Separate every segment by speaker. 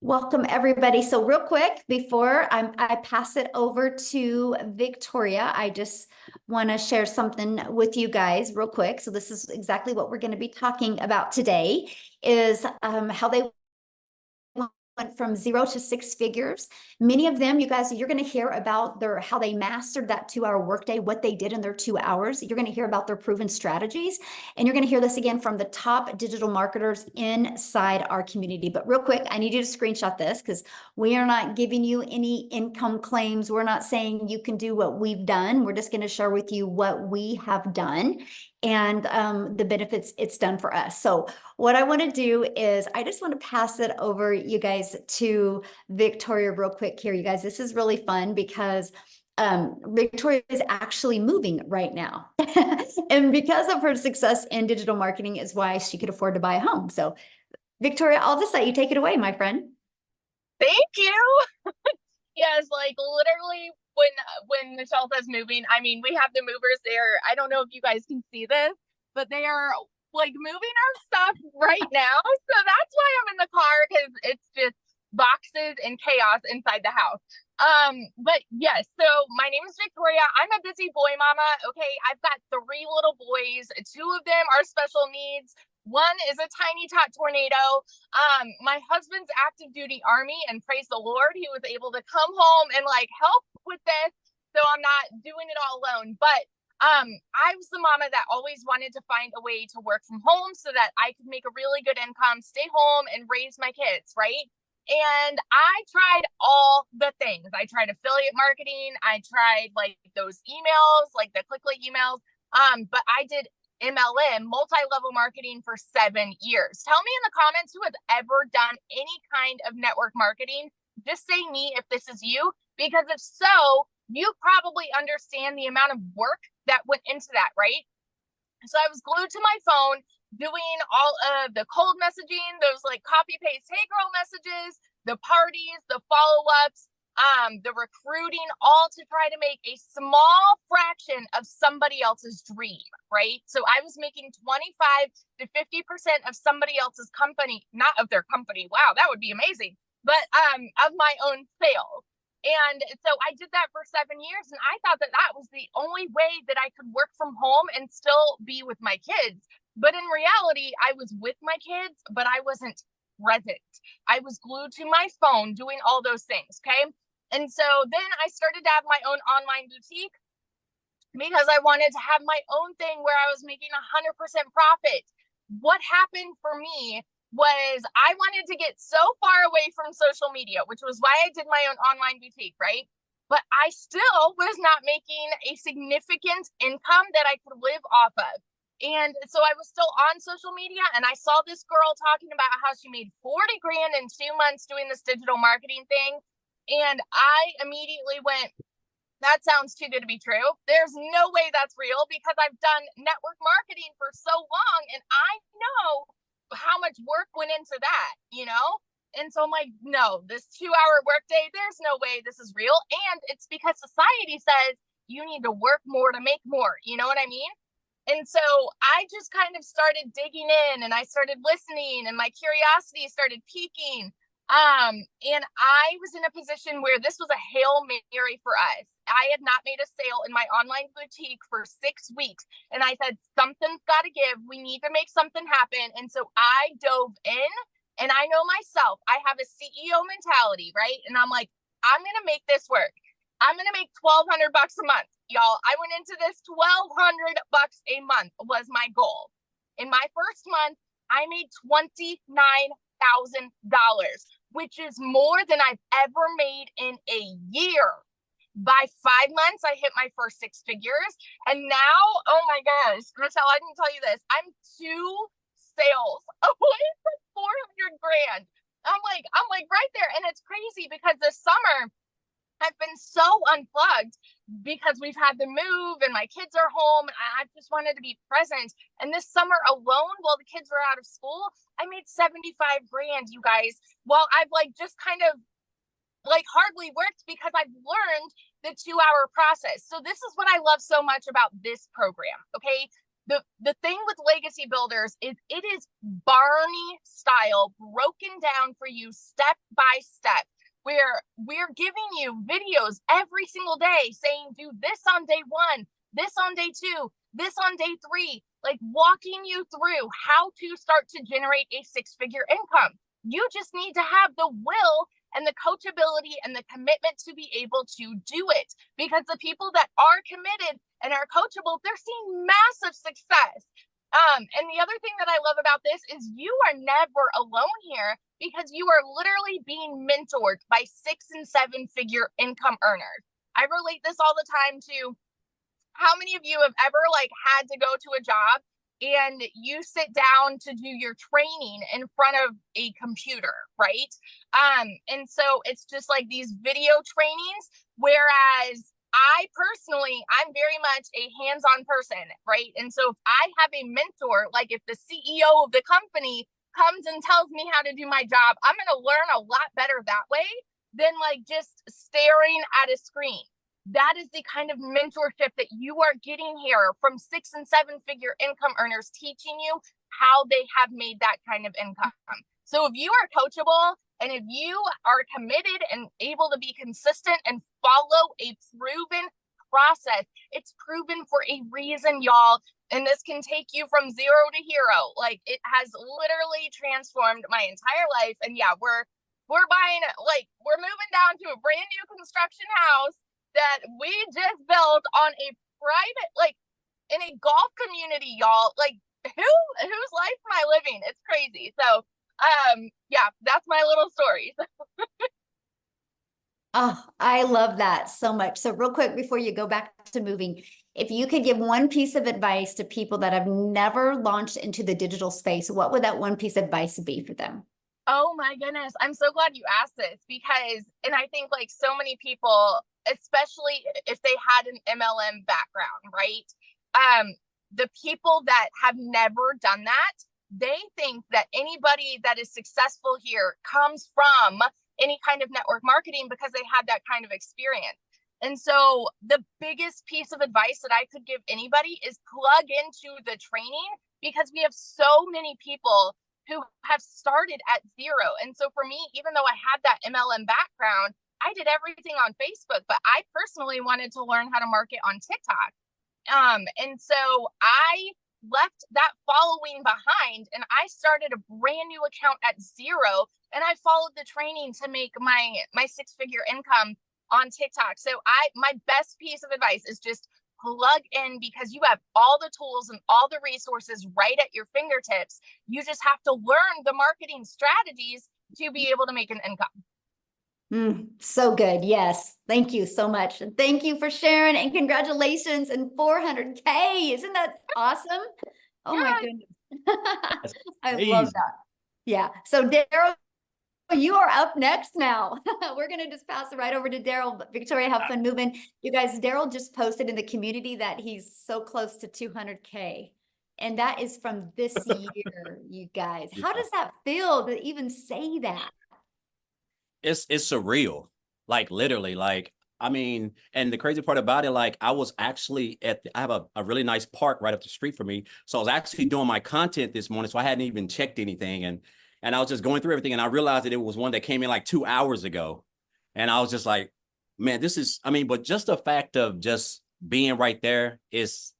Speaker 1: Welcome, everybody. So real quick, before I pass it over to Victoria, I just want to share something with you guys real quick. So this is exactly what we're going to be talking about today is how they went from 0 to 6 figures. Many of them, you guys, you're going to hear about how they mastered that 2-hour workday, what they did in their 2 hours. You're going to hear about their proven strategies, and you're going to hear this again from the top digital marketers inside our community. But real quick, I need you to screenshot this because we are not giving you any income claims. We're not saying you can do what we've done. We're just going to share with you what we have done and the benefits it's done for us. So what I want to do is I just want to pass it over, you guys, to Victoria real quick here. You guys, this is really fun because Victoria is actually moving right now. And because of her success in digital marketing is why she could afford to buy a home. So Victoria, I'll just let you take it away, my friend.
Speaker 2: Thank you. Yes, like literally when Michelle says moving, I mean we have the movers there. I don't know if you guys can see this, but they are like moving our stuff right now. So that's why I'm in the car because it's just boxes and chaos inside the house. But yes, so my name is Victoria. I'm a busy boy mama. Okay, I've got 3 little boys. 2 of them are special needs. One is a tiny tot tornado. My husband's active duty army, and praise the Lord, he was able to come home and like help with this. So I'm not doing it all alone. But I was the mama that always wanted to find a way to work from home so that I could make a really good income, stay home, and raise my kids, right? And I tried all the things. I tried affiliate marketing. I tried like those emails, like the click emails. But I did MLM, multi-level marketing, for 7 years. Tell me in the comments who has ever done any kind of network marketing. Just say me if this is you, because if so, you probably understand the amount of work that went into that, right? So I was glued to my phone doing all of the cold messaging, those like copy paste, hey girl messages, the parties, the follow-ups, the recruiting, all to try to make a small fraction of somebody else's dream, right? So I was making 25 to 50% of somebody else's company, not of their company. Wow, that would be amazing. But of my own sales. And so I did that for 7 years, and I thought that that was the only way that I could work from home and still be with my kids. But in reality, I was with my kids, but I wasn't present. I was glued to my phone doing all those things. Okay. And so then I started to have my own online boutique because I wanted to have my own thing where I was making 100% profit. What happened for me was I wanted to get so far away from social media, which was why I did my own online boutique, right? But I still was not making a significant income that I could live off of. And so I was still on social media, and I saw this girl talking about how she made 40 grand in 2 months doing this digital marketing thing. And I immediately went, that sounds too good to be true. There's no way that's real because I've done network marketing for so long and I know how much work went into that, you know? And so I'm like, no, this 2-hour workday, there's no way this is real. And it's because society says you need to work more to make more. You know what I mean? And so I just kind of started digging in and I started listening and my curiosity started piquing. And I was in a position where this was a Hail Mary for us. I had not made a sale in my online boutique for 6 weeks. And I said, something's got to give. We need to make something happen. And so I dove in, and I know myself, I have a CEO mentality, right? And I'm like, I'm going to make this work. I'm going to make $1,200 a month, y'all. I went into this $1,200 a month was my goal. In my first month, I made $29,000, which is more than I've ever made in a year. By 5 months, I hit my first 6 figures. And now, oh my gosh, Michelle, I didn't tell you this. I'm 2 sales away from 400 grand. I'm like right there. And it's crazy because this summer, I've been so unplugged because we've had to move and my kids are home. I just wanted to be present. And this summer alone, while the kids were out of school, I made 75 grand, you guys. Well, I've like just kind of like hardly worked because I've learned the 2-hour process. So this is what I love so much about this program. Okay. the thing with legacy builders is it is Barney style, broken down for you step by step, where we're giving you videos every single day saying, do this on day 1, this on day 2, this on day 3, like walking you through how to start to generate a 6-figure income. You just need to have the will and the coachability and the commitment to be able to do it, because the people that are committed and are coachable, they're seeing massive success. And the other thing that I love about this is you are never alone here, because you are literally being mentored by 6- and 7-figure income earners. I relate this all the time to how many of you have ever like had to go to a job and you sit down to do your training in front of a computer, right? And so it's just like these video trainings, whereas I personally, I'm very much a hands-on person, right? And so if I have a mentor, like if the CEO of the company comes and tells me how to do my job, I'm going to learn a lot better that way than like just staring at a screen. That is the kind of mentorship that you are getting here from 6- and 7-figure income earners, teaching you how they have made that kind of income. So if you are coachable and if you are committed and able to be consistent and follow a proven process, it's proven for a reason, y'all. And this can take you from 0 to hero. Like, it has literally transformed my entire life. And yeah, we're buying, like, we're moving down to a brand new construction house that we just built on a private, like, in a golf community, y'all. Like, whose life am I living? It's crazy. So yeah, that's my little story.
Speaker 1: Oh, I love that so much. So real quick, before you go back to moving, if you could give one piece of advice to people that have never launched into the digital space, what would that one piece of advice be for them?
Speaker 2: Oh my goodness. I'm so glad you asked this, because, and I think like so many people, especially if they had an MLM background, right? The people that have never done that, they think that anybody that is successful here comes from any kind of network marketing because they had that kind of experience. And so the biggest piece of advice that I could give anybody is plug into the training, because we have so many people who have started at 0. And so for me, even though I had that MLM background, I did everything on Facebook, but I personally wanted to learn how to market on TikTok. And so I left that following behind and I started a brand new account at 0, and I followed the training to make my 6-figure income on TikTok. So my best piece of advice is just plug in, because you have all the tools and all the resources right at your fingertips. You just have to learn the marketing strategies to be able to make an income.
Speaker 1: So good. Yes. Thank you so much. And thank you for sharing, and congratulations and 400K. Isn't that awesome? Oh my goodness. I love that. Yeah. So Daryl, you are up next now. We're going to just pass it right over to Daryl. But Victoria, have fun moving. You guys, Daryl just posted in the community that he's so close to 200K. And that is from this year, you guys. How does that feel to even say that?
Speaker 3: It's surreal, like literally, like, I mean, and the crazy part about it, like, I was actually I have a really nice park right up the street from me. So I was actually doing my content this morning. So I hadn't even checked anything. And I was just going through everything, and I realized that it was one that came in like 2 hours ago. And I was just like, man, this is, I mean, but just the fact of just being right there is,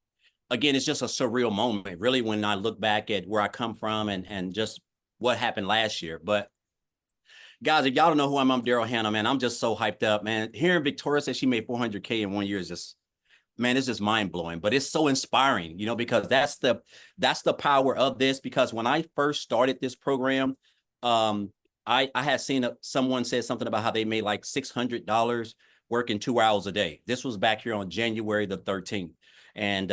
Speaker 3: again, it's just a surreal moment, really, when I look back at where I come from and just what happened last year. But guys, if y'all don't know who I'm Daryl Hannah, man. I'm just so hyped up, man. Hearing Victoria say she made 400K in 1 year is just, man, it's just mind blowing. But it's so inspiring, you know, because that's the power of this. Because when I first started this program, I had seen someone said something about how they made like $600 working 2 hours a day. This was back here on January the 13th, and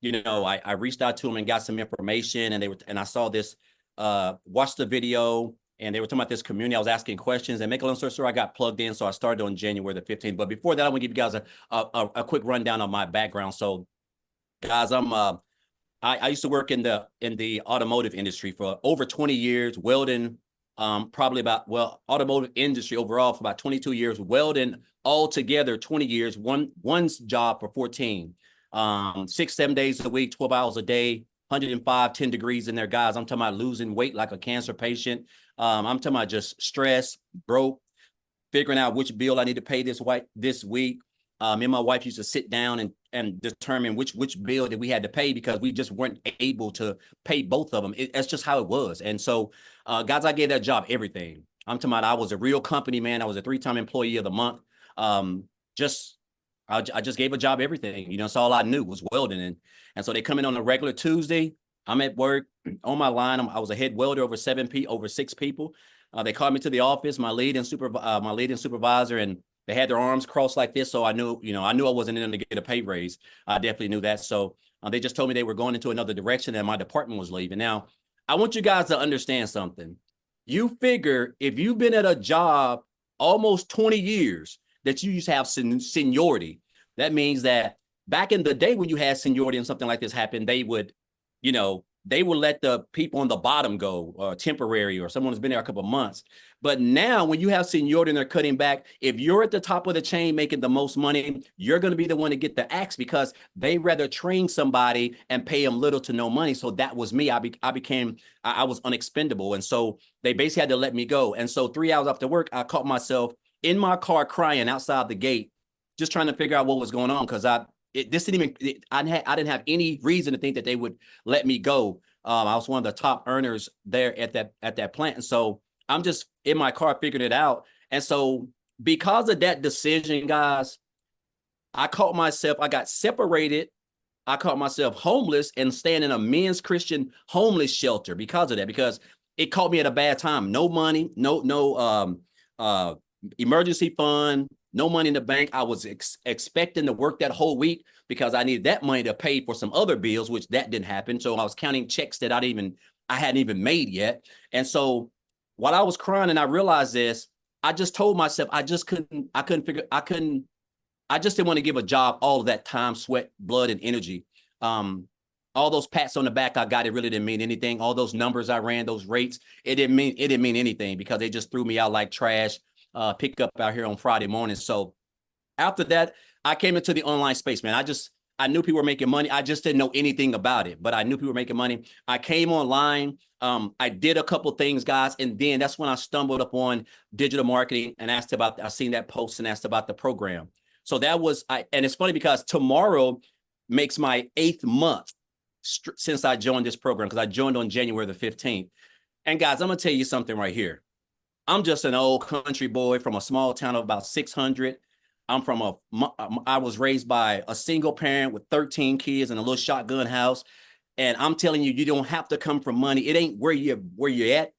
Speaker 3: you know, I reached out to them and got some information, and I saw this, watched the video. And they were talking about this community. I was asking questions, and make a long story short, I got plugged in. So I started on January the 15th. But before that, I want to give you guys a quick rundown of my background. So, guys, I used to work in the automotive industry for over 20 years, welding, automotive industry overall for about 22 years, welding all together 20 years, one's job for 14. 6, 7 days a week, 12 hours a day, 105, 10 degrees in there, guys. I'm talking about losing weight like a cancer patient. I'm talking about just stress, broke, figuring out which bill I need to pay this week. Me and my wife used to sit down and determine which bill that we had to pay because we just weren't able to pay both of them. That's just how it was. And so, guys, I gave that job everything. I'm talking about I was a real company man. I was a 3-time employee of the month. I just gave a job everything. You know, that's all I knew was welding. And so they come in on a regular Tuesday. I'm at work on my line. I was a head welder over 6 people. They called me to the office, my lead and supervisor, and they had their arms crossed like this. So I knew I wasn't in them to get a pay raise. I definitely knew that. So they just told me they were going into another direction and my department was leaving. Now, I want you guys to understand something. You figure if you've been at a job almost 20 years that you used to have seniority, that means that back in the day when you had seniority and something like this happened, they would let the people on the bottom go, temporary, or someone who's been there a couple of months. But now when you have seniority and they're cutting back, if you're at the top of the chain making the most money, you're going to be the one to get the axe because they rather train somebody and pay them little to no money. So that was me. I was unexpendable. And so they basically had to let me go. And so 3 hours after work, I caught myself in my car crying outside the gate, just trying to figure out what was going on because I didn't have any reason to think that they would let me go. I was one of the top earners there at that plant. And so I'm just in my car figuring it out. And so because of that decision, guys, I got separated. I caught myself homeless and staying in a men's Christian homeless shelter because of that, because it caught me at a bad time. No money, no emergency fund, no money in the bank. I was expecting to work that whole week because I needed that money to pay for some other bills, which that didn't happen. So I was counting checks that I hadn't even made yet. And so while I was crying and I realized this, I just told myself I just didn't want to give a job all of that time, sweat, blood, and energy. All those pats on the back I got, it really didn't mean anything. All those numbers I ran, those rates, it didn't mean anything because they just threw me out like trash. Pick up out here on Friday morning. So after that, I came into the online space, man. I knew people were making money. I just didn't know anything about it, but I knew people were making money. I came online. I did a couple things, guys. And then that's when I stumbled upon digital marketing and I seen that post and asked about the program. So and it's funny because tomorrow makes my 8th month since I joined this program, because I joined on January the 15th. And guys, I'm going to tell you something right here. I'm just an old country boy from a small town of about 600. I was raised by a single parent with 13 kids in a little shotgun house. And I'm telling you, you don't have to come from money. It ain't where you're at.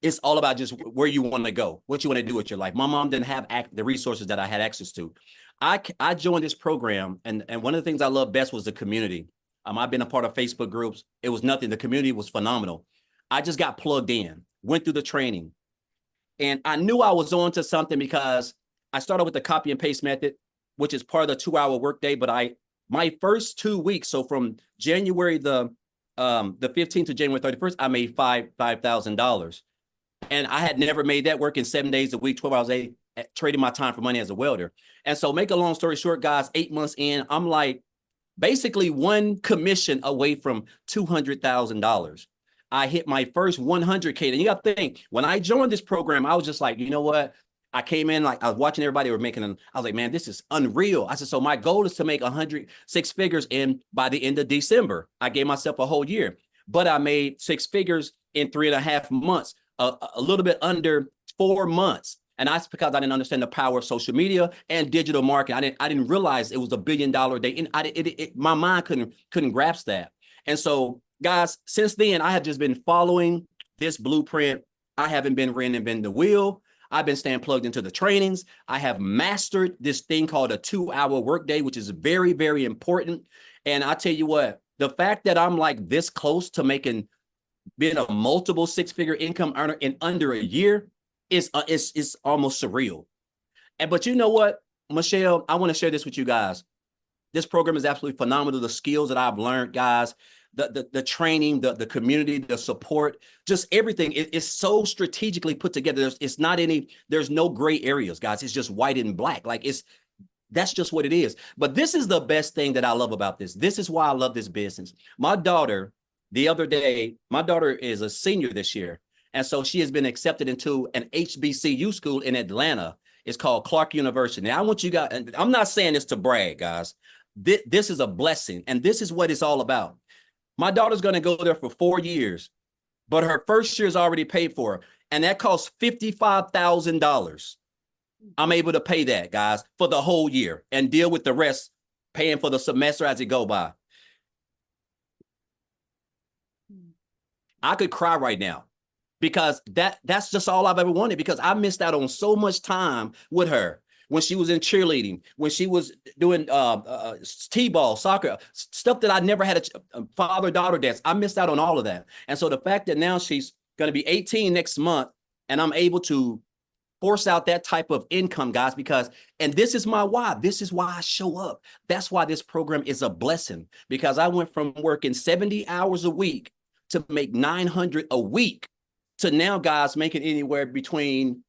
Speaker 3: It's all about just where you want to go, what you want to do with your life. My mom didn't have the resources that I had access to. I joined this program, and one of the things I love best was the community. I've been a part of Facebook groups. It was nothing. The community was phenomenal. I just got plugged in, went through the training. And I knew I was on to something because I started with the copy and paste method, which is part of the 2-hour workday. But my first 2 weeks, so from January the 15th to January 31st, I made $5,000. And I had never made that working 7 days a week, 12 hours a day, trading my time for money as a welder. And so make a long story short, guys, 8 months in, I'm like basically one commission away from $200,000. I hit my first 100K. And you got to think, when I joined this program, I was just like, you know what? I came in, like I was watching everybody were making them. I was like, man, this is unreal. I said, so my goal is to make 6 figures by the end of December. I gave myself a whole year, but I made 6 figures in 3.5 months, a little bit under 4 months. And that's because I didn't understand the power of social media and digital marketing. I didn't realize it was $1 billion day. And my mind couldn't grasp that. And so, guys, since then, I have just been following this blueprint. I haven't been reinventing the wheel. I've been staying plugged into the trainings. I have mastered this thing called a 2-hour workday, which is very, very important. And I tell you what, the fact that I'm like this close to being a multiple 6-figure income earner in under a year is almost surreal. But you know what, Michelle, I want to share this with you guys. This program is absolutely phenomenal. The skills that I've learned, guys, the training, the community, the support, just everything is so strategically put together. There's no gray areas, guys. It's just white and black. Like That's just what it is. But this is the best thing that I love about this. This is why I love this business. My daughter, the other day, my daughter is a senior this year. And so she has been accepted into an HBCU school in Atlanta. It's called Clark University. Now, I want you guys, and I'm not saying this to brag, guys. This is a blessing, and this is what it's all about. My daughter's going to go there for 4 years, but her first year is already paid for, and that costs $55,000. I'm able to pay that, guys, for the whole year and deal with the rest, paying for the semester as it go by. I could cry right now because that's just all I've ever wanted, because I missed out on so much time with her when she was in cheerleading, when she was doing t-ball, soccer, stuff that I never had a father-daughter dance. I missed out on all of that. And so the fact that now she's going to be 18 next month and I'm able to force out that type of income, guys, because, and this is my why. This is why I show up. That's why this program is a blessing, because I went from working 70 hours a week to make 900 a week to now, guys, making anywhere between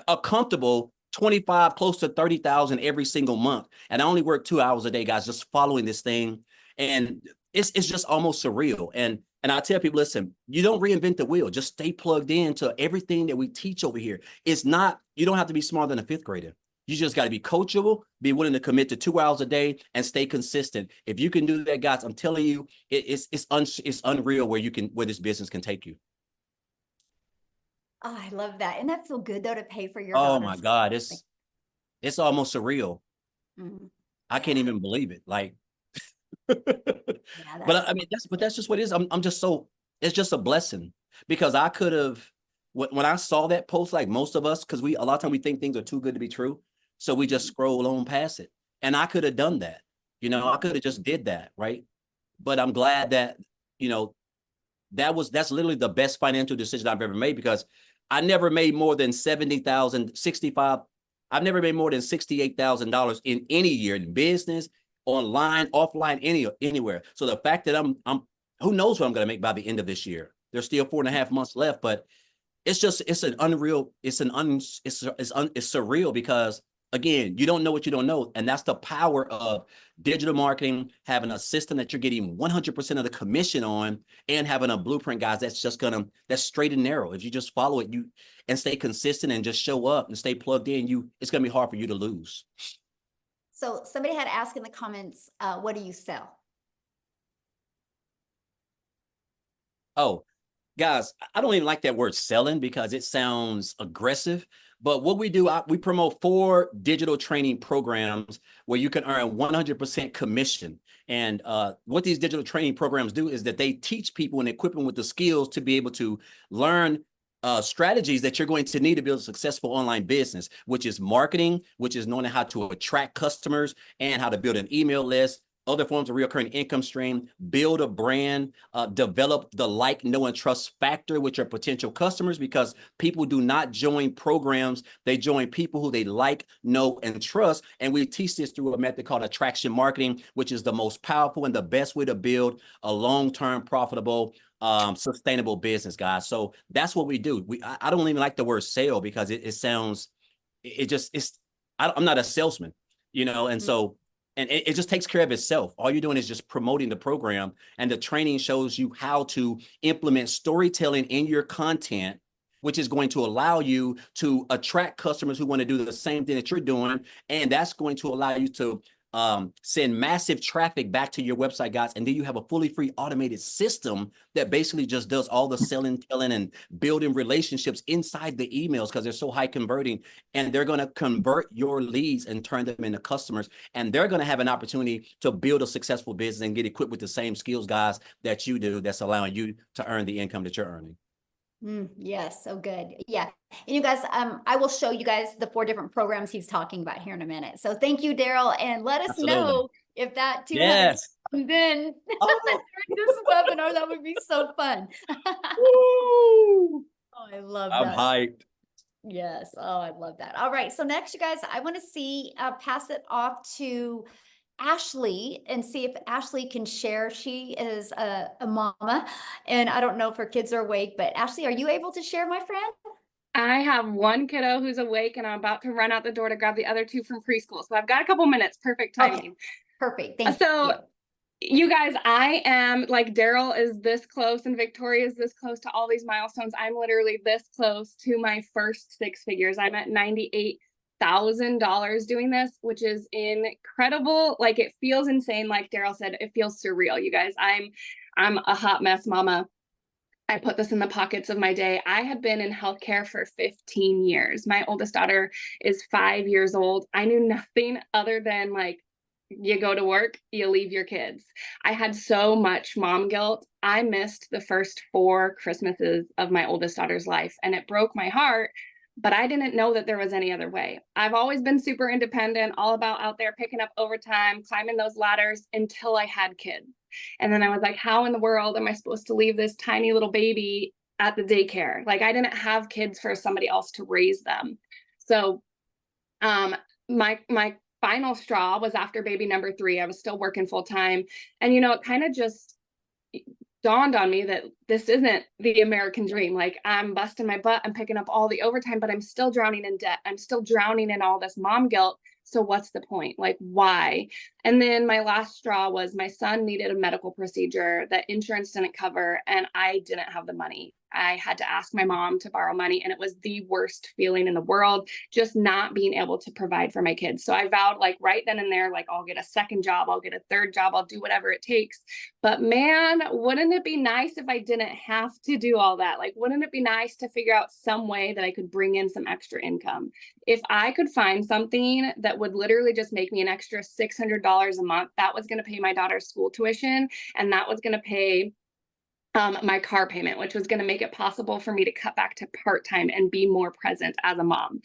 Speaker 3: a comfortable 25, close to 30,000 every single month. And I only work 2 hours a day, guys, just following this thing. And it's just almost surreal. And I tell people, listen, you don't reinvent the wheel. Just stay plugged into everything that we teach over here. It's not, you don't have to be smarter than a fifth grader. You just got to be coachable, be willing to commit to 2 hours a day, and stay consistent. If you can do that, guys, I'm telling you, it's unreal where this business can take you.
Speaker 1: Oh, I love that. And that feel good though to pay for your
Speaker 3: Oh
Speaker 1: daughter's.
Speaker 3: my God, it's almost surreal.
Speaker 1: Mm,
Speaker 3: I can't even believe it. Like,
Speaker 1: yeah,
Speaker 3: but I mean, that's just what it is. I'm just so, it's just a blessing, because I could have, when I saw that post, like most of us, because a lot of times we think things are too good to be true. So we just scroll on past it. And I could have done that. I could have just did that. Right. But I'm glad that, that's literally the best financial decision I've ever made, because I never made more than 70,000, 65. I've never made more than $68,000 in any year in business, online, offline, anywhere. So the fact that I'm who knows what I'm going to make by the end of this year. There's still 4.5 months left, but it's surreal, because again, you don't know what you don't know. And that's the power of digital marketing, having a system that you're getting 100% of the commission on, and having a blueprint, guys, that's straight and narrow. If you just follow it, and stay consistent and just show up and stay plugged in, it's going to be hard for you to lose.
Speaker 1: So somebody had asked in the comments, what do you sell?
Speaker 3: Oh, guys, I don't even like that word selling, because it sounds aggressive. But what we do, we promote 4 digital training programs where you can earn 100% commission. And what these digital training programs do is that they teach people and equip them with the skills to be able to learn strategies that you're going to need to build a successful online business, which is marketing, which is knowing how to attract customers and how to build an email list, other forms of recurring income stream, build a brand, develop the like, know, and trust factor with your potential customers, because people do not join programs. They join people who they like, know, and trust. And we teach this through a method called attraction marketing, which is the most powerful and the best way to build a long-term, profitable, sustainable business, guys. So that's what we do. I don't even like the word sale, because it sounds, I'm not a salesman, and so, and it just takes care of itself. All you're doing is just promoting the program, and the training shows you how to implement storytelling in your content, which is going to allow you to attract customers who want to do the same thing that you're doing. And that's going to allow you to send massive traffic back to your website, guys. And then you have a fully free automated system that basically just does all the selling, telling, and building relationships inside the emails, because they're so high converting. And they're going to convert your leads and turn them into customers. And they're going to have an opportunity to build a successful business and get equipped with the same skills, guys, that you do, that's allowing you to earn the income that you're earning.
Speaker 1: Yes, so good. Yeah. And you guys, I will show you guys the 4 different programs he's talking about here in a minute. So thank you, Daryl. And let us know if that 200 comes in during this webinar. That would be so fun. Oh, I love that.
Speaker 3: I'm hyped.
Speaker 1: Yes. Oh, I love that. All right. So next, you guys, I want to pass it off to Ashley and see if Ashley can share. She is a mama, and I don't know if her kids are awake, but Ashley, are you able to share, my friend?
Speaker 2: I have one kiddo who's awake and I'm about to run out the door to grab the other two from preschool. So I've got a couple minutes. Perfect
Speaker 1: Okay,
Speaker 2: timing.
Speaker 1: perfect. Thank
Speaker 2: So
Speaker 1: you.
Speaker 2: you guys, I am like Daryl is this close and Victoria is this close to all these milestones. I'm literally this close to my first six figures. I'm at $98,000 doing this, which is incredible. Like it feels insane. Like Daryl said, it feels surreal. You guys, I'm a hot mess mama. I put this in the pockets of my day. I had been in healthcare for 15 years. My oldest daughter is 5 years old. I knew nothing other than like, you go to work, you leave your kids. I had so much mom guilt. I missed the first 4 Christmases of my oldest daughter's life, and it broke my heart. But I didn't know that there was any other way. I've always been super independent, all about out there picking up overtime, climbing those ladders until I had kids. And then I was like, how in the world am I supposed to leave this tiny little baby at the daycare? Like I didn't have kids for somebody else to raise them. So my final straw was after baby number 3. I was still working full time. And it kind of just dawned on me that this isn't the American dream. Like I'm busting my butt, I'm picking up all the overtime, but I'm still drowning in debt. I'm still drowning in all this mom guilt. So what's the point? Like why? And then my last straw was my son needed a medical procedure that insurance didn't cover, and I didn't have the money. I had to ask my mom to borrow money, and it was the worst feeling in the world, just not being able to provide for my kids. So I vowed like right then and there, like I'll get a second job, I'll get a third job, I'll do whatever it takes. But man, wouldn't it be nice if I didn't have to do all that? Like, wouldn't it be nice to figure out some way that I could bring in some extra income? If I could find something that would literally just make me an extra $600 a month, that was going to pay my daughter's school tuition, and that was going to pay my car payment, which was going to make it possible for me to cut back to part-time and be more present as a mom.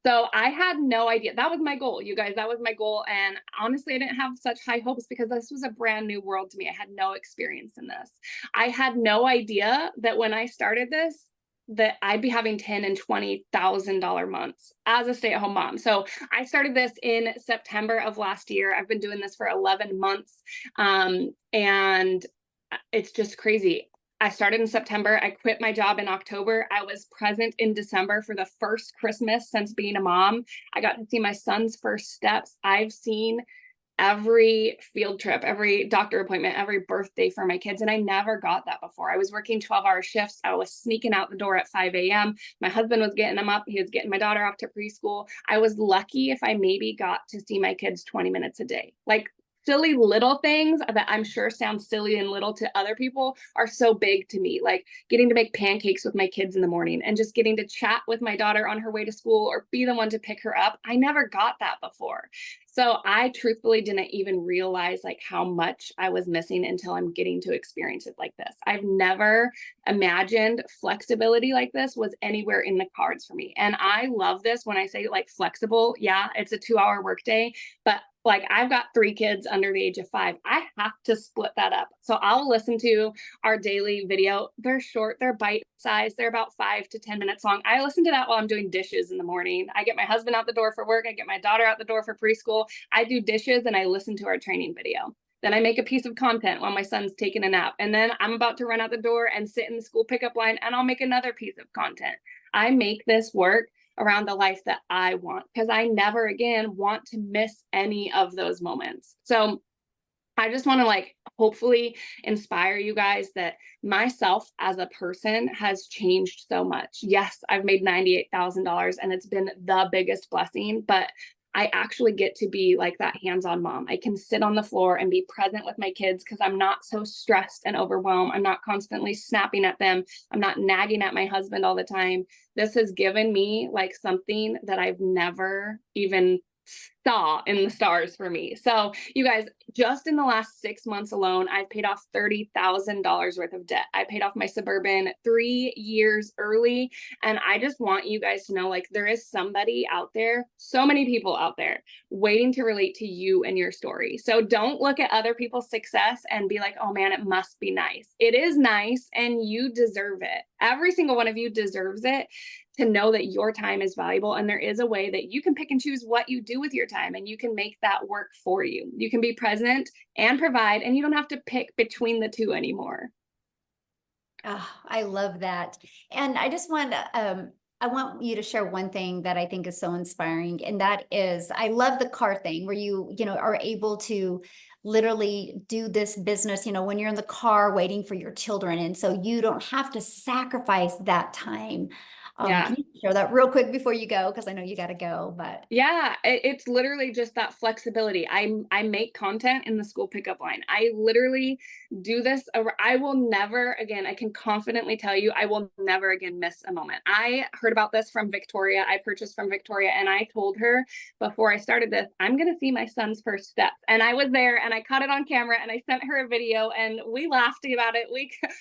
Speaker 2: So I had no idea. That was my goal, you guys. That was my goal. And honestly, I didn't have such high hopes because this was a brand new world to me. I had no experience in this. I had no idea that when I started this, that I'd be having $10,000 and $20,000 months as a stay-at-home mom. So I started this in September of last year. I've been doing this for 11 months. And it's just crazy. I started in September. I quit my job in October. I was present in December for the first Christmas since being a mom. I got to see my son's first steps. I've seen every field trip, every doctor appointment, every birthday for my kids. And I never got that before. I was working 12-hour shifts. I was sneaking out the door at 5 a.m. My husband was getting them up. He was getting my daughter off to preschool. I was lucky if I maybe got to see my kids 20 minutes a day. Like silly little things that I'm sure sound silly and little to other people are so big to me. Like getting to make pancakes with my kids in the morning and just getting to chat with my daughter on her way to school or be the one to pick her up. I never got that before. So I truthfully didn't even realize like how much I was missing until I'm getting to experience it like this. I've never imagined flexibility like this was anywhere in the cards for me. And I love this when I say like flexible. Yeah, it's a 2-hour workday, but like I've got 3 kids under the age of 5. I have to split that up. So I'll listen to our daily video. They're short, they're bite sized, they're about 5 to 10 minutes long. I listen to that while I'm doing dishes in the morning. I get my husband out the door for work. I get my daughter out the door for preschool. I do dishes and I listen to our training video. Then I make a piece of content while my son's taking a nap. And then I'm about to run out the door and sit in the school pickup line and I'll make another piece of content. I make this work around the life that I want because I never again want to miss any of those moments. So I just want to like hopefully inspire you guys that myself as a person has changed so much. Yes, I've made $98,000 and it's been the biggest blessing, but I actually get to be like that hands-on mom. I can sit on the floor and be present with my kids because I'm not so stressed and overwhelmed. I'm not constantly snapping at them. I'm not nagging at my husband all the time. This has given me like something that I've never even saw in the stars for me. So you guys, just in the last 6 months alone, I've paid off $30,000 worth of debt. I paid off my Suburban 3 years early. And I just want you guys to know, like, there is somebody out there, so many people out there waiting to relate to you and your story. So don't look at other people's success and be like, oh man, it must be nice. It is nice and you deserve it. Every single one of you deserves it, to know that your time is valuable and there is a way that you can pick and choose what you do with your time and you can make that work for you. You can be present and provide, and you don't have to pick between the two anymore.
Speaker 1: Oh, I love that. And I just want to I want you to share one thing that I think is so inspiring, and that is, I love the car thing where you know, are able to literally do this business, you know, when you're in the car waiting for your children. And so you don't have to sacrifice that time.
Speaker 4: Yeah.
Speaker 1: Can you share that real quick before you go? Because I know you got to go, but.
Speaker 4: Yeah, it's literally just that flexibility. I make content in the school pickup line. I literally do this. I will never again, I can confidently tell you, I will never again miss a moment. I heard about this from Victoria. I purchased from Victoria, and I told her before I started this, I'm going to see my son's first steps. And I was there, and I caught it on camera, and I sent her a video, and we laughed about it.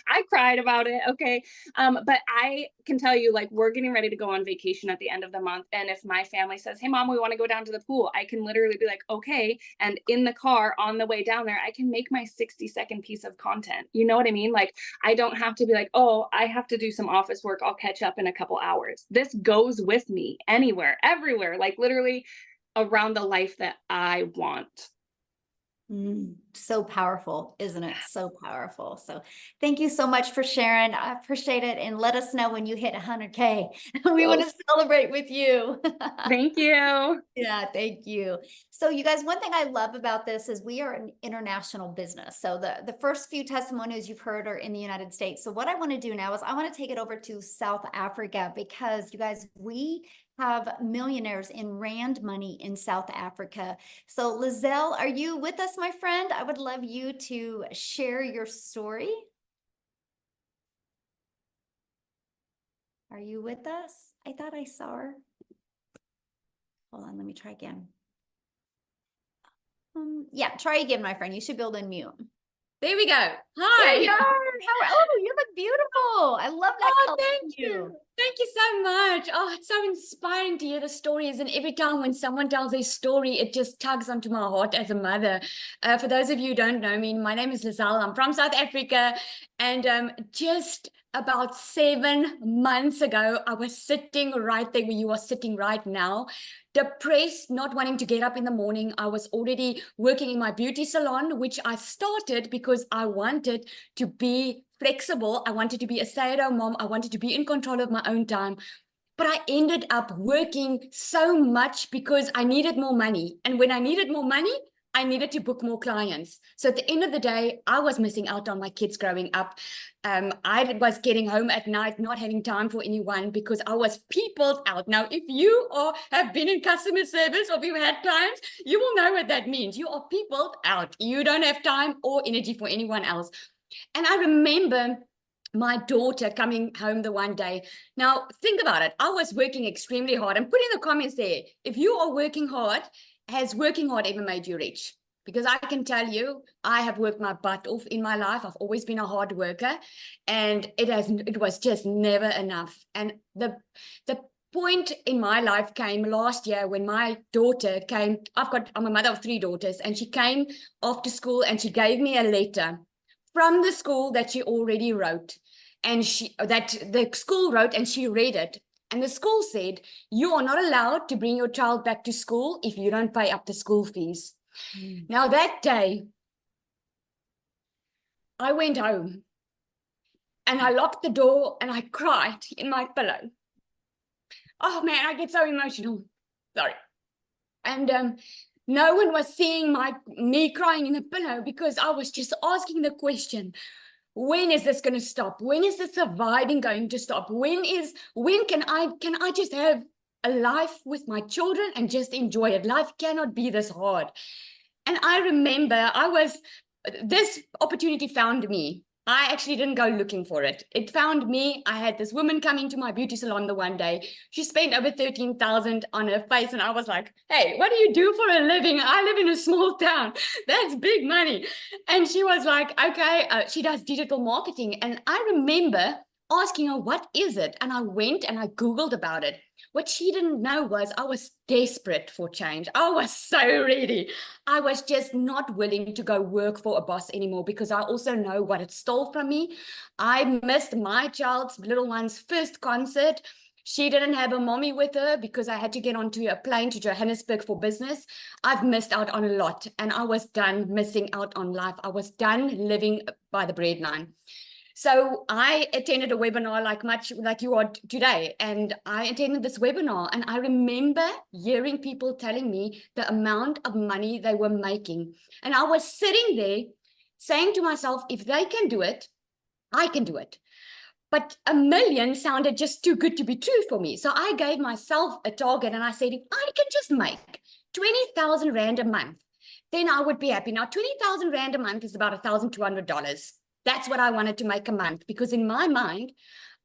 Speaker 4: I cried about it. Okay. But I can tell you, like, we're getting ready to go on vacation at the end of the month. And if my family says, hey, mom, we want to go down to the pool, I can literally be like, okay. And in the car on the way down there, I can make my 60-second piece of content. You know what I mean? Like, I don't have to be like, oh, I have to do some office work. I'll catch up in a couple hours. This goes with me anywhere, everywhere, like literally around the life that I want.
Speaker 1: So powerful, isn't it? So powerful. So thank you so much for sharing. I appreciate it. And let us know when you hit 100K. We want to celebrate with you.
Speaker 4: Thank you.
Speaker 1: Yeah, thank you. So you guys, one thing I love about this is we are an international business. So the first few testimonials you've heard are in the United States. So what I want to do now is I want to take it over to South Africa, because you guys, we have millionaires in rand money in South Africa. So Lizelle, are you with us, my friend? I would love you to share your story. Are you with us? I thought I saw her. Hold on, let me try again. Yeah, try again, my friend. You should be able to unmute.
Speaker 5: There we go.
Speaker 1: There
Speaker 5: Hi.
Speaker 1: you are. Oh, you look beautiful. I love that
Speaker 5: Oh,
Speaker 1: color
Speaker 5: thank
Speaker 1: in
Speaker 5: you. Thank you so much. Oh, it's so inspiring to hear the stories. And every time when someone tells their story, it just tugs onto my heart as a mother. For those of you who don't know me, my name is Lizelle. I'm from South Africa. And just about 7 months ago, I was sitting right there where you are sitting right now, depressed, not wanting to get up in the morning. I was already working in my beauty salon, which I started because I wanted to be flexible. I wanted to be a stay-at-home mom. I wanted to be in control of my own time. But I ended up working so much because I needed more money. And when I needed more money, I needed to book more clients. So at the end of the day, I was missing out on my kids growing up. I was getting home at night, not having time for anyone because I was peopled out. Now, if you have been in customer service or if you've had clients, you will know what that means. You are peopled out. You don't have time or energy for anyone else. And I remember my daughter coming home the one day. Now, think about it. I was working extremely hard. And put in the comments there, if you are working hard, has working hard ever made you rich? Because I can tell you, I have worked my butt off in my life. I've always been a hard worker, and it was just never enough. And the point in my life came last year when my daughter came. I'm a mother of 3 daughters, and she came after school and she gave me a letter from the school that she already wrote, and that the school wrote, and she read it. And the school said, you are not allowed to bring your child back to school if you don't pay up the school fees. Now that day, I went home and I locked the door and I cried in my pillow. Oh man, I get so emotional. Sorry. And no one was seeing me crying in the pillow because I was just asking the question, when is this going to stop? When is the surviving going to stop? When can I just have a life with my children and just enjoy it? Life cannot be this hard. And I remember this opportunity found me. I actually didn't go looking for it. It found me. I had this woman come into my beauty salon the one day. She spent over 13,000 on her face. And I was like, hey, what do you do for a living? I live in a small town. That's big money. And she was like, okay, she does digital marketing. And I remember asking her, what is it? And I went and I Googled about it. What she didn't know was I was desperate for change. I was so ready. I was just not willing to go work for a boss anymore because I also know what it stole from me. I missed my child's little one's first concert. She didn't have a mommy with her because I had to get onto a plane to Johannesburg for business. I've missed out on a lot, and I was done missing out on life. I was done living by the breadline. So I attended a webinar much like you are today, and I attended this webinar, and I remember hearing people telling me the amount of money they were making. And I was sitting there saying to myself, if they can do it, I can do it. But $1 million sounded just too good to be true for me. So I gave myself a target, and I said, if I can just make 20,000 Rand a month, then I would be happy. Now, 20,000 Rand a month is about $1,200. That's what I wanted to make a month, because in my mind,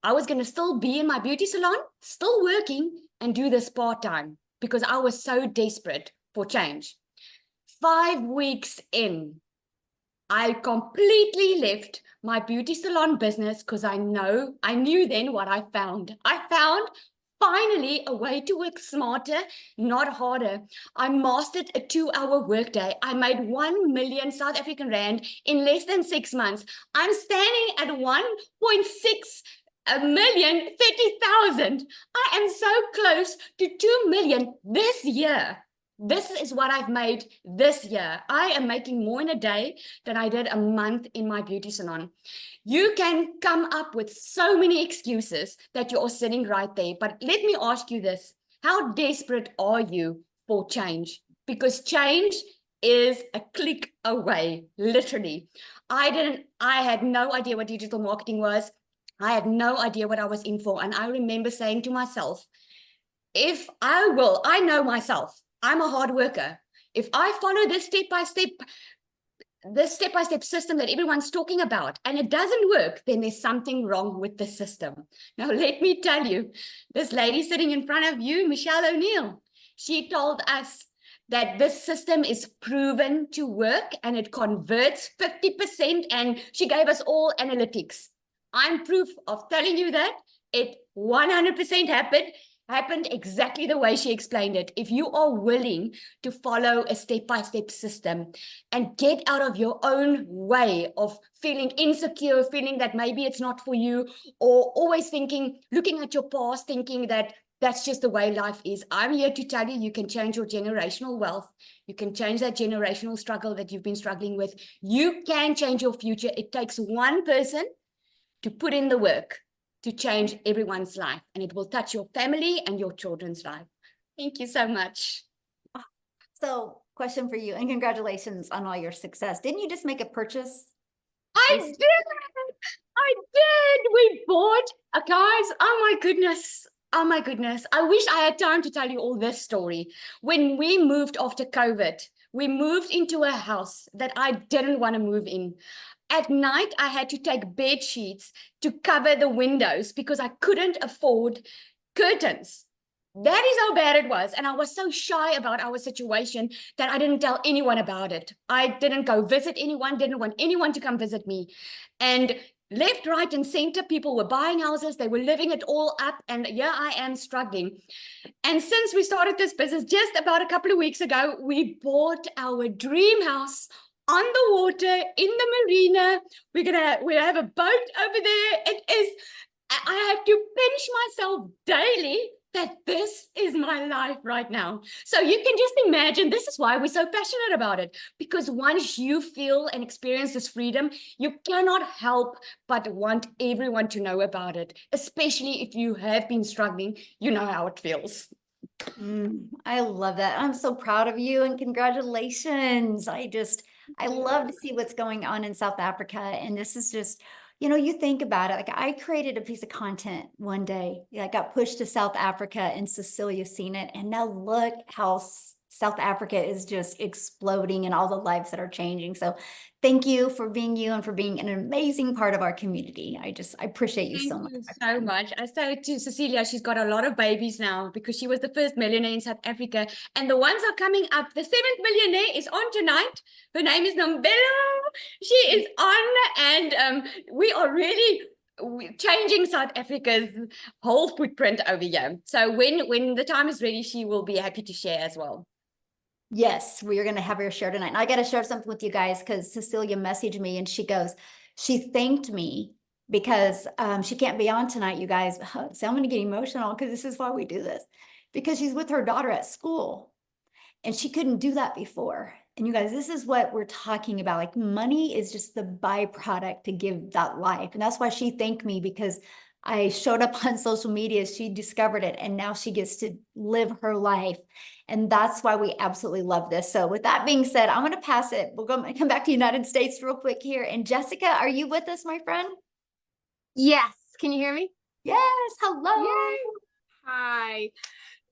Speaker 5: I was going to still be in my beauty salon, still working, and do this part-time, because I was so desperate for change. 5 weeks in, I completely left my beauty salon business because I knew then what I found. I found finally a way to work smarter, not harder. I mastered a 2-hour workday. I made 1 million South African Rand in less than 6 months. I'm standing at 1.6 million, 30,000. I am so close to 2 million this year. This is what I've made this year. I am making more in a day than I did a month in my beauty salon. You can come up with so many excuses that you're sitting right there. But let me ask you this. How desperate are you for change? Because change is a click away, literally. I had no idea what digital marketing was. I had no idea what I was in for. And I remember saying to myself, I know myself. I'm a hard worker. If I follow this step-by-step system that everyone's talking about, and it doesn't work, then there's something wrong with the system. Now, let me tell you, this lady sitting in front of you, Michelle O'Neill, she told us that this system is proven to work and it converts 50%, and she gave us all analytics. I'm proof of telling you that it 100% happened exactly the way she explained it. If you are willing to follow a step-by-step system and get out of your own way of feeling insecure, feeling that maybe it's not for you, or always looking at your past, thinking that that's just the way life is. I'm here to tell you, you can change your generational wealth. You can change that generational struggle that you've been struggling with. You can change your future. It takes one person to put in the work to change everyone's life, and it will touch your family and your children's life. Thank you so much.
Speaker 1: So, question for you, and congratulations on all your success. Didn't you just make a purchase?
Speaker 5: I did. We bought, guys, oh my goodness. I wish I had time to tell you all this story. When we moved after COVID, we moved into a house that I didn't want to move in. At night, I had to take bed sheets to cover the windows because I couldn't afford curtains. That is how bad it was. And I was so shy about our situation that I didn't tell anyone about it. I didn't go visit anyone, didn't want anyone to come visit me. And left, right, and center, people were buying houses. They were living it all up. And yeah, I am struggling. And since we started this business just about a couple of weeks ago, we bought our dream house on the water in the marina. We have a boat over there. I have to pinch myself daily that this is my life right now. So you can just imagine, this is why we're so passionate about it, because once you feel and experience this freedom, you cannot help but want everyone to know about it, especially if you have been struggling, you know how it feels.
Speaker 1: I love that. I'm so proud of you, and congratulations. I love to see what's going on in South Africa. And this is just, you think about it. Like, I created a piece of content one day. I got pushed to South Africa, and Cecilia's seen it. And now look how South Africa is just exploding and all the lives that are changing. So thank you for being you and for being an amazing part of our community. I appreciate you so much.
Speaker 5: Thank you so much. I say to Cecilia, she's got a lot of babies now because she was the first millionaire in South Africa. And the ones are coming up. The 7th millionaire is on tonight. Her name is Nombelo. She is on, and we are really changing South Africa's whole footprint over here. So when the time is ready, she will be happy to share as well.
Speaker 1: Yes, we are going to have her share tonight. And I got to share something with you guys, because Cecilia messaged me and she thanked me because she can't be on tonight, you guys. So I'm going to get emotional, because this is why we do this, because she's with her daughter at school and she couldn't do that before. And you guys, this is what we're talking about. Like money is just the byproduct to give that life. And that's why she thanked me, because I showed up on social media. She discovered it and now she gets to live her life. And that's why we absolutely love this. So with that being said, I'm going to pass it. We'll come back to United States real quick here. And Jessica, are you with us, my friend?
Speaker 6: Yes. Can you hear me?
Speaker 1: Yes. Hello.
Speaker 6: Yay. Hi.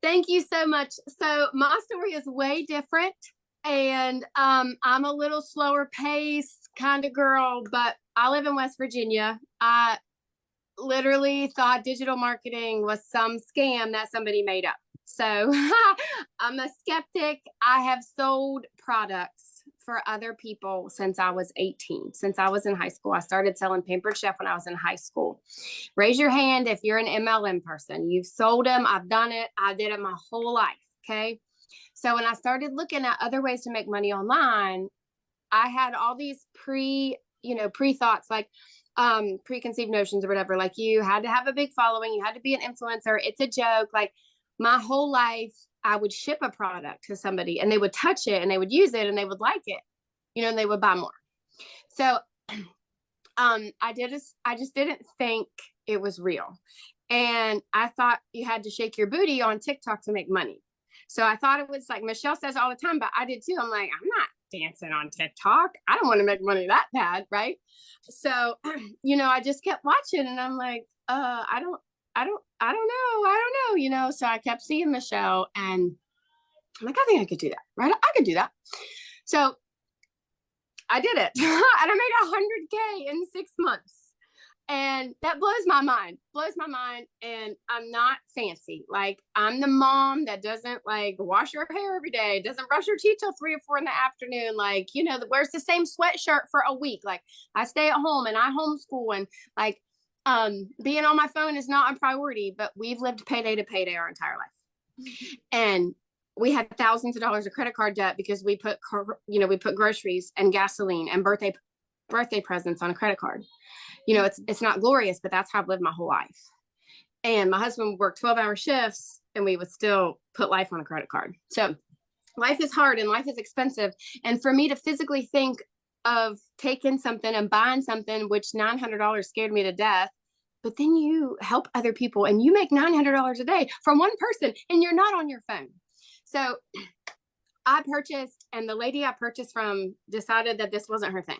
Speaker 6: Thank you so much. So my story is way different, and I'm a little slower pace kind of girl, but I live in West Virginia. I literally thought digital marketing was some scam that somebody made up. So I'm a skeptic. I have sold products for other people since I was 18. Since I was in high school, I started selling Pampered Chef when I was in high school. Raise your hand if you're an MLM person. You've sold them. I've done it. I did it my whole life. Okay. So when I started looking at other ways to make money online, I had all these pre-thoughts, like preconceived notions or whatever. Like, you had to have a big following. You had to be an influencer. It's a joke. Like, my whole life, I would ship a product to somebody and they would touch it and they would use it and they would like it, and they would buy more. So I just didn't think it was real. And I thought you had to shake your booty on TikTok to make money. So I thought it was like Michelle says all the time, but I did too. I'm like, I'm not dancing on TikTok. I don't want to make money that bad. Right. So, I just kept watching and I'm like, I don't know, so I kept seeing Michelle and I'm like, I think I could do that, right? I could do that. So I did it and I made $100K in 6 months. And that blows my mind. And I'm not fancy. Like, I'm the mom that doesn't like wash her hair every day, doesn't brush her teeth till 3 or 4 in the afternoon. Like, that wears the same sweatshirt for a week. Like, I stay at home and I homeschool, and like, being on my phone is not a priority, but we've lived payday to payday our entire life. And we had thousands of dollars of credit card debt because we put groceries and gasoline and birthday presents on a credit card. It's not glorious, but that's how I've lived my whole life. And my husband worked 12-hour shifts and we would still put life on a credit card. So life is hard and life is expensive. And for me to physically think of taking something and buying something, which $900 scared me to death, but then you help other people and you make $900 a day from one person and you're not on your phone. So I purchased, and the lady I purchased from decided that this wasn't her thing.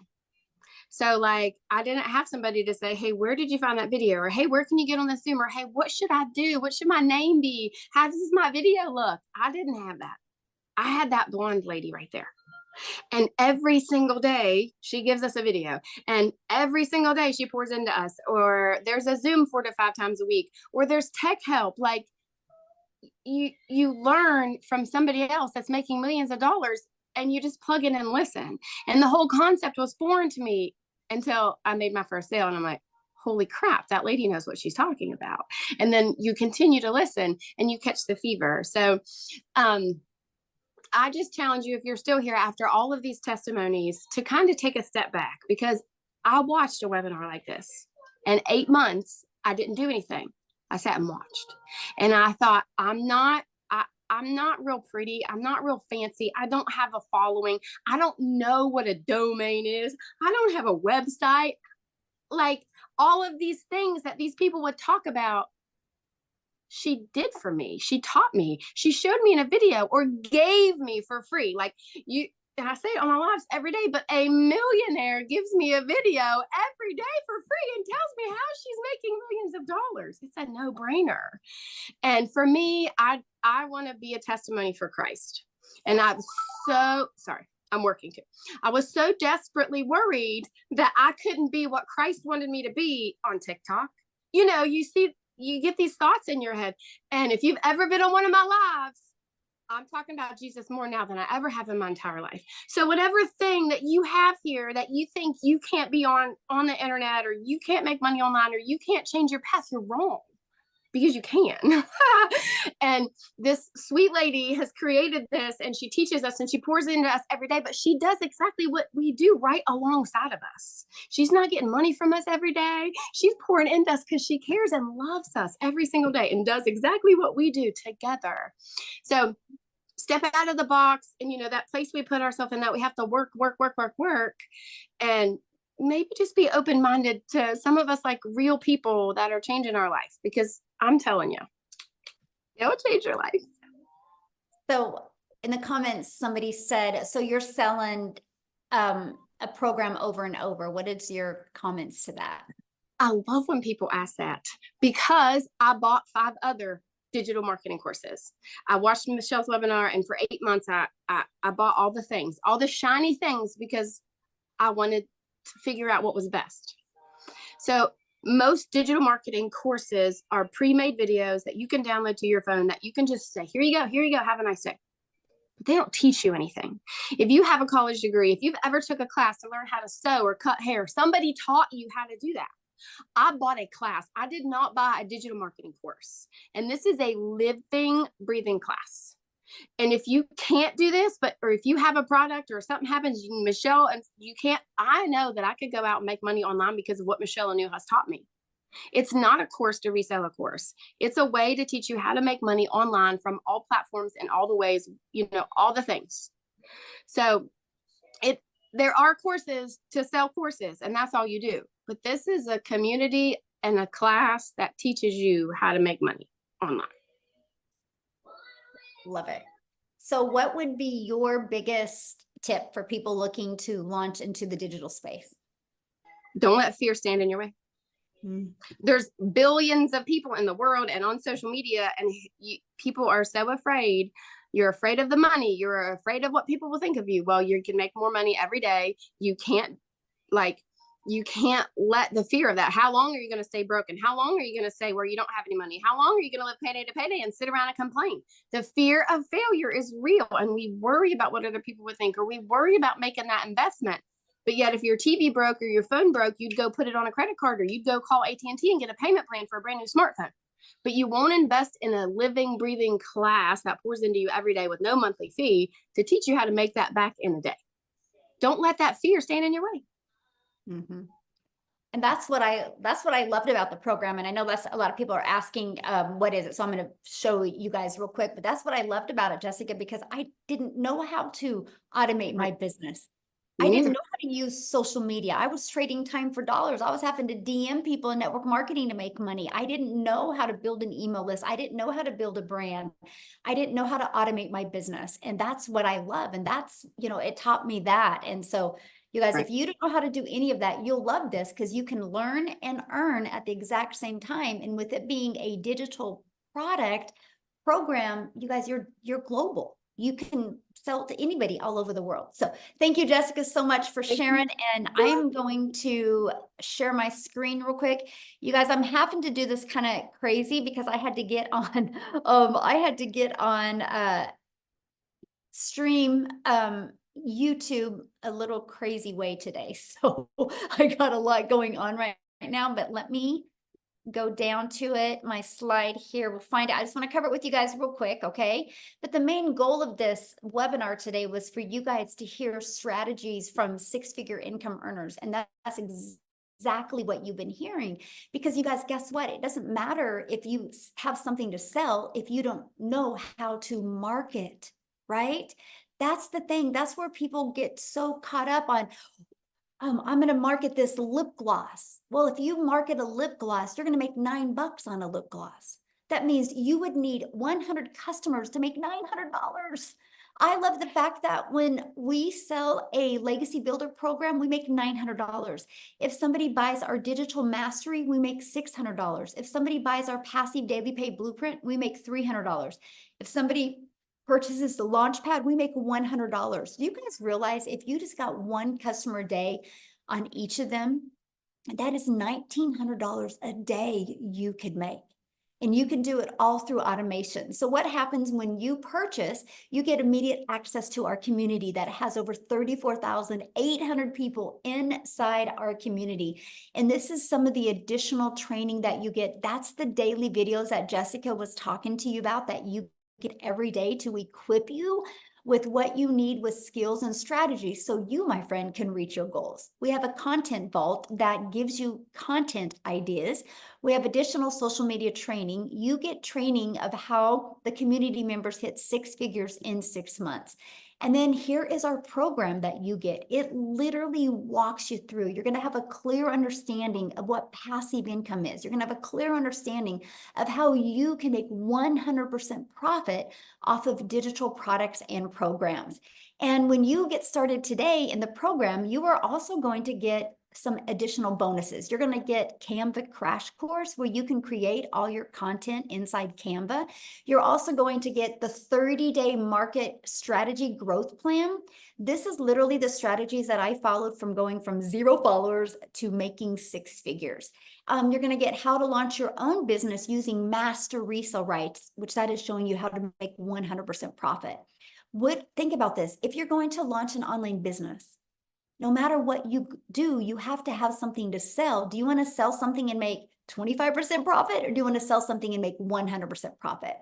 Speaker 6: So like, I didn't have somebody to say, hey, where did you find that video? Or, hey, where can you get on this Zoom? Or, hey, what should I do? What should my name be? How does my video look? I didn't have that. I had that blonde lady right there. And every single day she gives us a video, and every single day she pours into us, or there's a Zoom 4 to 5 times a week, or there's tech help. Like, you learn from somebody else that's making millions of dollars, and you just plug in and listen. And the whole concept was foreign to me until I made my first sale. And I'm like, holy crap, that lady knows what she's talking about. And then you continue to listen and you catch the fever. So, I just challenge you, if you're still here after all of these testimonies, to kind of take a step back, because I watched a webinar like this, and 8 months, I didn't do anything. I sat and watched, and I thought, I'm not real pretty. I'm not real fancy. I don't have a following. I don't know what a domain is. I don't have a website. Like, all of these things that these people would talk about, she did for me. She taught me. She showed me in a video, or gave me for free. Like, and I say it on my lives every day, but a millionaire gives me a video every day for free and tells me how she's making millions of dollars. It's a no-brainer. And for me, I want to be a testimony for Christ. And I was so sorry. I'm working too. I was so desperately worried that I couldn't be what Christ wanted me to be on TikTok. You get these thoughts in your head. And if you've ever been on one of my lives, I'm talking about Jesus more now than I ever have in my entire life. So whatever thing that you have here that you think you can't be on the internet, or you can't make money online, or you can't change your path, you're wrong, because you can. And this sweet lady has created this, and she teaches us and she pours into us every day, but she does exactly what we do right alongside of us. She's not getting money from us every day. She's pouring into us because she cares and loves us every single day, and does exactly what we do together. So step out of the box. And, that place we put ourselves in, that we have to work, and maybe just be open-minded to some of us, like real people that are changing our life, because I'm telling you, it'll change your life.
Speaker 1: So in the comments, somebody said, so you're selling a program over and over. What is your comments to that?
Speaker 6: I love when people ask that, because I bought 5 other digital marketing courses. I watched Michelle's webinar, and for 8 months, I bought all the things, all the shiny things, because I wanted to figure out what was best. So most digital marketing courses are pre-made videos that you can download to your phone, that you can just say, here you go, have a nice day. But they don't teach you anything. If you have a college degree, if you've ever took a class to learn how to sew or cut hair, somebody taught you how to do that. I bought a class. I did not buy a digital marketing course. And this is a living, breathing class. And if you can't do this, or if you have a product or something happens, Michelle, and you can't, I know that I could go out and make money online because of what Michelle Anu has taught me. It's not a course to resell a course. It's a way to teach you how to make money online from all platforms and all the ways, all the things. So there are courses to sell courses, and that's all you do. But this is a community and a class that teaches you how to make money online.
Speaker 1: Love it. So what would be your biggest tip for people looking to launch into the digital space?
Speaker 6: Don't let fear stand in your way. There's billions of people in the world and on social media, and people are so afraid. You're afraid of the money. You're afraid of what people will think of you. Well, you can make more money every day. You can't let the fear of that. How long are you going to stay broken? How long are you going to stay where you don't have any money? How long are you going to live payday to payday and sit around and complain? The fear of failure is real, and we worry about what other people would think, or we worry about making that investment. But yet, if your TV broke or your phone broke, you'd go put it on a credit card, or you'd go call AT&T and get a payment plan for a brand new smartphone. But you won't invest in a living, breathing class that pours into you every day with no monthly fee to teach you how to make that back in a day. Don't let that fear stand in your way.
Speaker 1: Mm-hmm. And that's what I loved about the program. And I know that's a lot of people are asking, what is it? So I'm going to show you guys real quick, but that's what I loved about it, Jessica, because I didn't know how to automate my business. I didn't know how to use social media. I was trading time for dollars. I was having to DM people in network marketing to make money. I didn't know how to build an email list. I didn't know how to build a brand. I didn't know how to automate my business. And that's what I love. And that's, it taught me that. And so you guys, if you don't know how to do any of that, you'll love this, because you can learn and earn at the exact same time. And with it being a digital product program, you guys, you're global. You can sell to anybody all over the world. So thank you, Jessica, so much for sharing. And I'm going to share my screen real quick. You guys, I'm having to do this kind of crazy because I had to get on, stream, YouTube a little crazy way today. So I got a lot going on right now, but let me go down to it. My slide here, we'll find out. I just want to cover it with you guys real quick, okay? But the main goal of this webinar today was for you guys to hear strategies from 6-figure income earners. And that's exactly what you've been hearing, because you guys, guess what? It doesn't matter if you have something to sell if you don't know how to market, right? That's the thing. That's where people get so caught up on, I'm going to market this lip gloss. Well, if you market a lip gloss, you're going to make $9 on a lip gloss. That means you would need 100 customers to make $900. I love the fact that when we sell a legacy builder program, we make $900. If somebody buys our digital mastery, we make $600. If somebody buys our passive daily pay blueprint, we make $300. If somebody purchases the Launchpad, we make $100. Do you guys realize if you just got one customer a day on each of them, that is $1,900 a day you could make. And you can do it all through automation. So what happens when you purchase, you get immediate access to our community that has over 34,800 people inside our community. And this is some of the additional training that you get. That's the daily videos that Jessica was talking to you about that you get every day to equip you with what you need with skills and strategies so you, my friend, can reach your goals. We have a content vault that gives you content ideas. We have additional social media training. You get training of how the community members hit 6 figures in 6 months. And then here is our program that you get. It literally walks you through. You're going to have a clear understanding of what passive income is. You're going to have a clear understanding of how you can make 100% profit off of digital products and programs. And when you get started today in the program, you are also going to get some additional bonuses. You're going to get Canva crash course where you can create all your content inside Canva. You're also going to get the 30-day market strategy growth plan. This is literally the strategies that I followed from going from 0 followers to making 6 figures. You're going to get how to launch your own business using master resale rights, which that is showing you how to make 100% profit. Think about this. If you're going to launch an online business, no matter what you do, you have to have something to sell. Do you want to sell something and make 25% profit, or do you want to sell something and make 100% profit?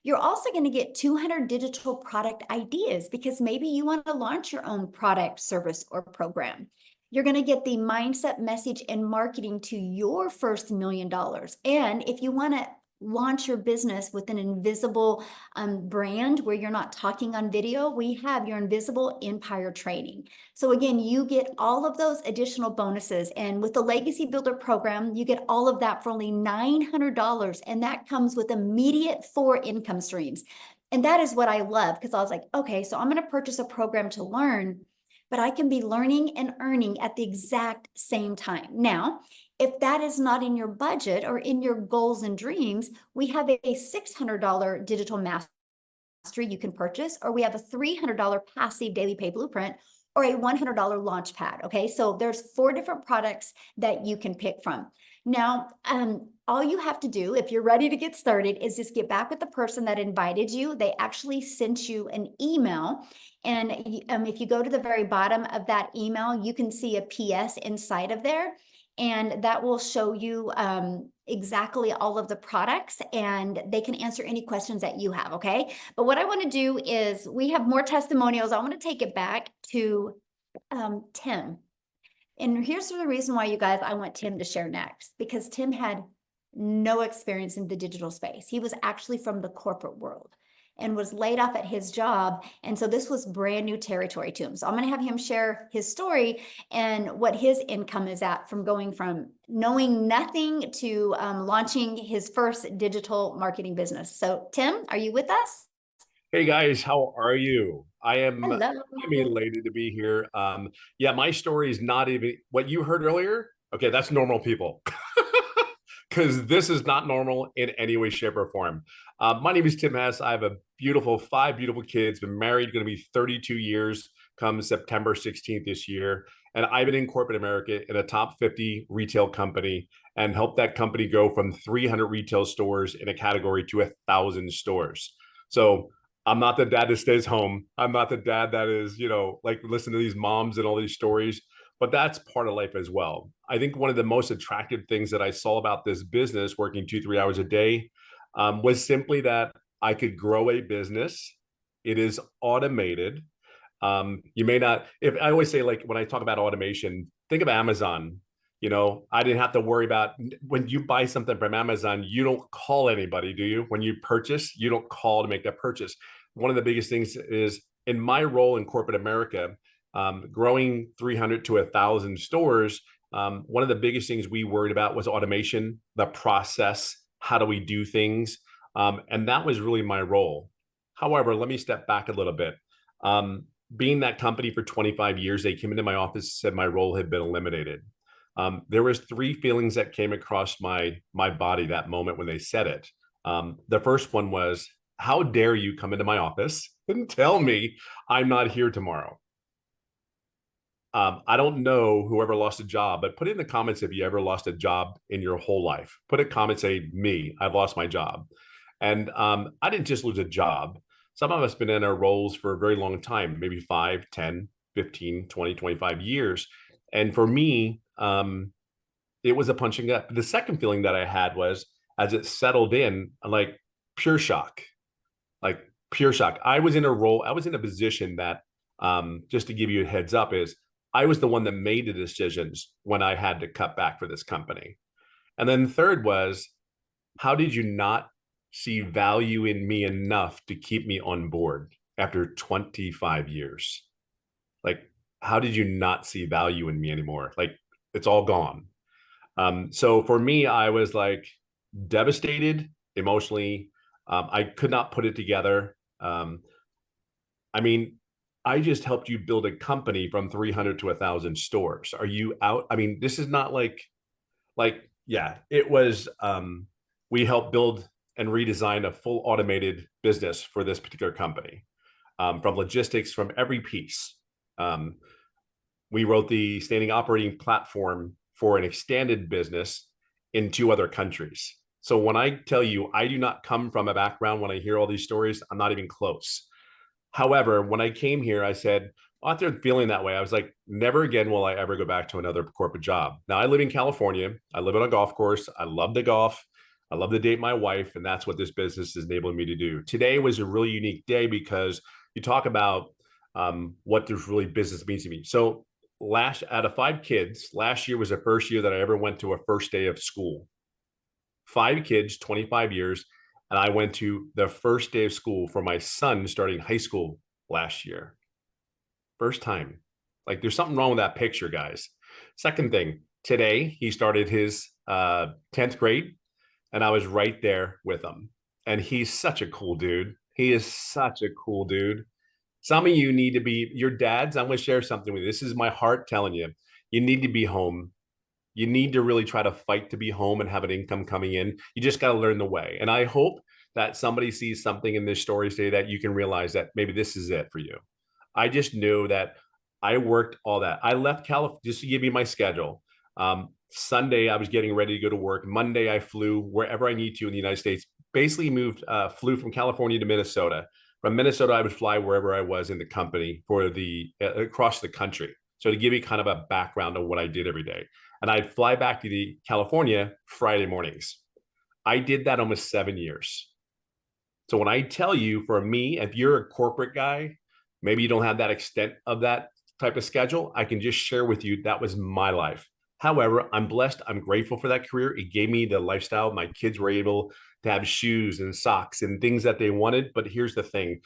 Speaker 1: You're also going to get 200 digital product ideas because maybe you want to launch your own product, service, or program. You're going to get the mindset, message, and marketing to your first $1 million. And if you want to launch your business with an invisible brand where you're not talking on video, we have your Invisible Empire training. So again, you get all of those additional bonuses. And with the Legacy Builder program, you get all of that for only $900. And that comes with immediate 4 income streams. And that is what I love, because I was like, okay, so I'm going to purchase a program to learn, but I can be learning and earning at the exact same time. Now, if that is not in your budget or in your goals and dreams, we have a $600 digital mastery you can purchase, or we have a $300 passive daily pay blueprint, or a $100 launch pad. Okay, so there's 4 different products that you can pick from. Now, all you have to do if you're ready to get started is just get back with the person that invited you. They actually sent you an email. And if you go to the very bottom of that email, you can see a PS inside of there. And that will show you exactly all of the products, and they can answer any questions that you have, okay? But what I want to do is, we have more testimonials. I want to take it back to Tim. And here's the reason why, you guys, I want Tim to share next, because Tim had no experience in the digital space. He was actually from the corporate world and was laid off at his job. And so this was brand new territory to him. So I'm going to have him share his story and what his income is at from going from knowing nothing to launching his first digital marketing business. So Tim, are you with us?
Speaker 7: Hey guys, how are you? I am
Speaker 1: Hello.
Speaker 7: elated to be here. Yeah, my story is not even what you heard earlier. Okay, that's normal people. Because this is not normal in any way, shape, or form. My name is Tim Hess. I have a beautiful 5 beautiful kids, been married, going to be 32 years come September 16th this year. And I've been in corporate America in a top 50 retail company and helped that company go from 300 retail stores in a category to 1,000 stores. So I'm not the dad that stays home. I'm not the dad that is, like listen to these moms and all these stories. But that's part of life as well. I think one of the most attractive things that I saw about this business, working 2-3 hours a day, was simply that I could grow a business. It is automated. You may not, if I always say, like, when I talk about automation, think of Amazon. I didn't have to worry about, when you buy something from Amazon, you don't call anybody, do you? When you purchase, you don't call to make that purchase. One of the biggest things is, in my role in corporate America, growing 300 to 1,000 stores, one of the biggest things we worried about was automation, the process, how do we do things? And that was really my role. However, let me step back a little bit. Being that company for 25 years, they came into my office and said my role had been eliminated. There was 3 feelings that came across my body that moment when they said it. The first one was, how dare you come into my office and tell me I'm not here tomorrow? I don't know whoever lost a job, but put in the comments if you ever lost a job in your whole life. Put a comment, say, me, I've lost my job. And I didn't just lose a job. Some of us have been in our roles for a very long time, maybe 5, 10, 15, 20, 25 years. And for me, it was a punching up. The second feeling that I had was, as it settled in, like pure shock. Like, pure shock. I was in a position that, just to give you a heads up, is I was the one that made the decisions when I had to cut back for this company. And then third was, how did you not see value in me enough to keep me on board after 25 years? Like, how did you not see value in me anymore? Like, it's all gone. So for me, I was like devastated emotionally. I could not put it together. I mean, I just helped you build a company from 300 to 1,000 stores. Are you out? I mean, this is not yeah, it was, we helped build and redesign a full automated business for this particular company, from logistics, from every piece. We wrote the standing operating platform for an extended business in 2 other countries. So when I tell you, I do not come from a background, when I hear all these stories, I'm not even close. However, when I came here, I said, after feeling that way, I was like, never again will I ever go back to another corporate job. Now I live in California. I live on a golf course. I love the golf. I love to date my wife. And that's what this business is enabling me to do. Today was a really unique day because you talk about what this really business means to me. So out of 5 kids, last year was the first year that I ever went to a first day of school. 5 kids, 25 years. And I went to the first day of school for my son starting high school last year. First time. Like, there's something wrong with that picture, guys. Second thing, today he started his 10th grade, and I was right there with him. And he's such a cool dude. He is such a cool dude. Some of you need to be your dads. I'm going to share something with you. This is my heart telling you. You need to be home. You need to really try to fight to be home and have an income coming in. You just got to learn the way. And I hope that somebody sees something in this story today that you can realize that maybe this is it for you. I just knew that I worked all that. I left California, just to give you my schedule. Sunday, I was getting ready to go to work. Monday, I flew wherever I need to in the United States. Basically flew from California to Minnesota. From Minnesota, I would fly wherever I was in the company for across the country. So to give you kind of a background of what I did every day. And I'd fly back to California Friday mornings. I did that almost 7 years. So when I tell you, for me, if you're a corporate guy, maybe you don't have that extent of that type of schedule, I can just share with you that was my life. However, I'm blessed. I'm grateful for that career. It gave me the lifestyle. My kids were able to have shoes and socks and things that they wanted. But here's the thing.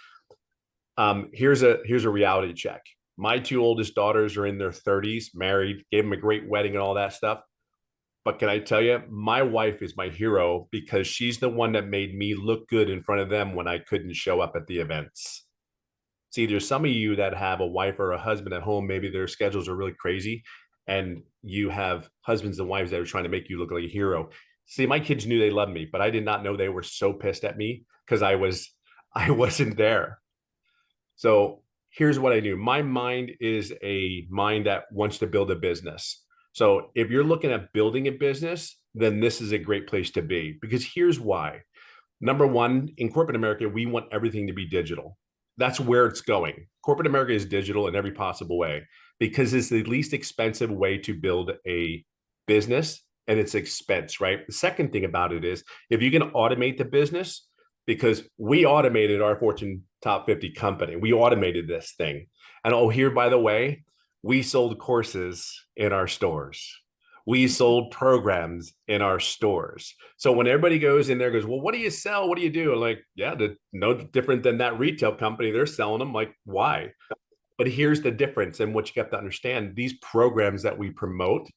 Speaker 7: Here's a reality check. My 2 oldest daughters are in their 30s, married, gave them a great wedding and all that stuff. But can I tell you, my wife is my hero because she's the one that made me look good in front of them when I couldn't show up at the events. See, there's some of you that have a wife or a husband at home. Maybe their schedules are really crazy, and you have husbands and wives that are trying to make you look like a hero. See, my kids knew they loved me, but I did not know they were so pissed at me because I wasn't there. So here's what I knew. My mind is a mind that wants to build a business. So if you're looking at building a business, then this is a great place to be, because here's why. Number one, in corporate America, we want everything to be digital. That's where it's going. Corporate America is digital in every possible way because it's the least expensive way to build a business, and it's expense, right? The second thing about it is if you can automate the business, because we automated our Fortune Top 50 company. We automated this thing. And oh, here, by the way, we sold courses in our stores. We sold programs in our stores. So when everybody goes in there, goes, well, what do you sell? What do you do? I'm like, yeah, no different than that retail company. They're selling them. Like, why? But here's the difference. And what you have to understand, these programs that we promote,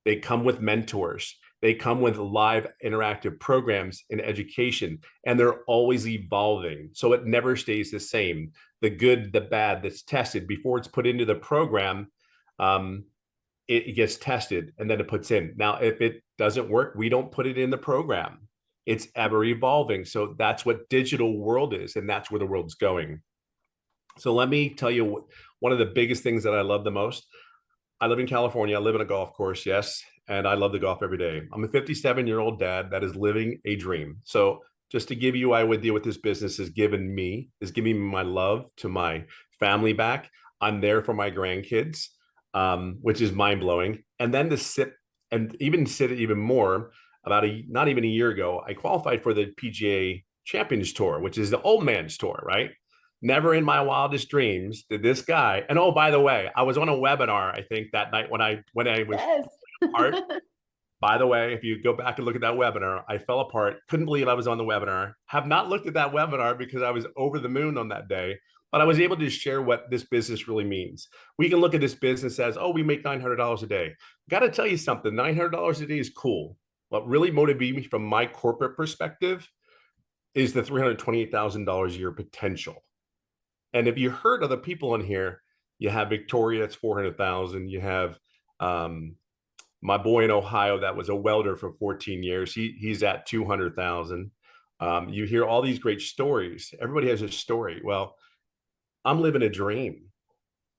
Speaker 7: they come with mentors. They come with live interactive programs in education, and they're always evolving. So it never stays the same. The good, the bad that's tested before it's put into the program, it gets tested and then it puts in. Now, if it doesn't work, we don't put it in the program. It's ever evolving. So that's what digital world is, and that's where the world's going. So let me tell you one of the biggest things that I love the most. I live in California. I live in a golf course, yes, and I love to golf every day. I'm a 57-year-old dad that is living a dream. So just to give you an idea what this business has given me, is giving me my love to my family back. I'm there for my grandkids, which is mind-blowing. And then to sit even more, not even a year ago, I qualified for the PGA Champions Tour, which is the old man's tour, right? Never in my wildest dreams did this guy. And oh, by the way, I was on a webinar, I think that night when I was
Speaker 1: Yes.
Speaker 7: apart. By the way, if you go back and look at that webinar, I fell apart. Couldn't believe I was on the webinar. Have not looked at that webinar because I was over the moon on that day. But I was able to share what this business really means. We can look at this business as, oh, we make $900 a day. Got to tell you something, $900 a day is cool. What really motivated me from my corporate perspective is the $328,000 a year potential. And if you heard other people in here, you have Victoria, it's 400,000. You have my boy in Ohio that was a welder for 14 years. He's at 200,000. You hear all these great stories. Everybody has a story. Well, I'm living a dream.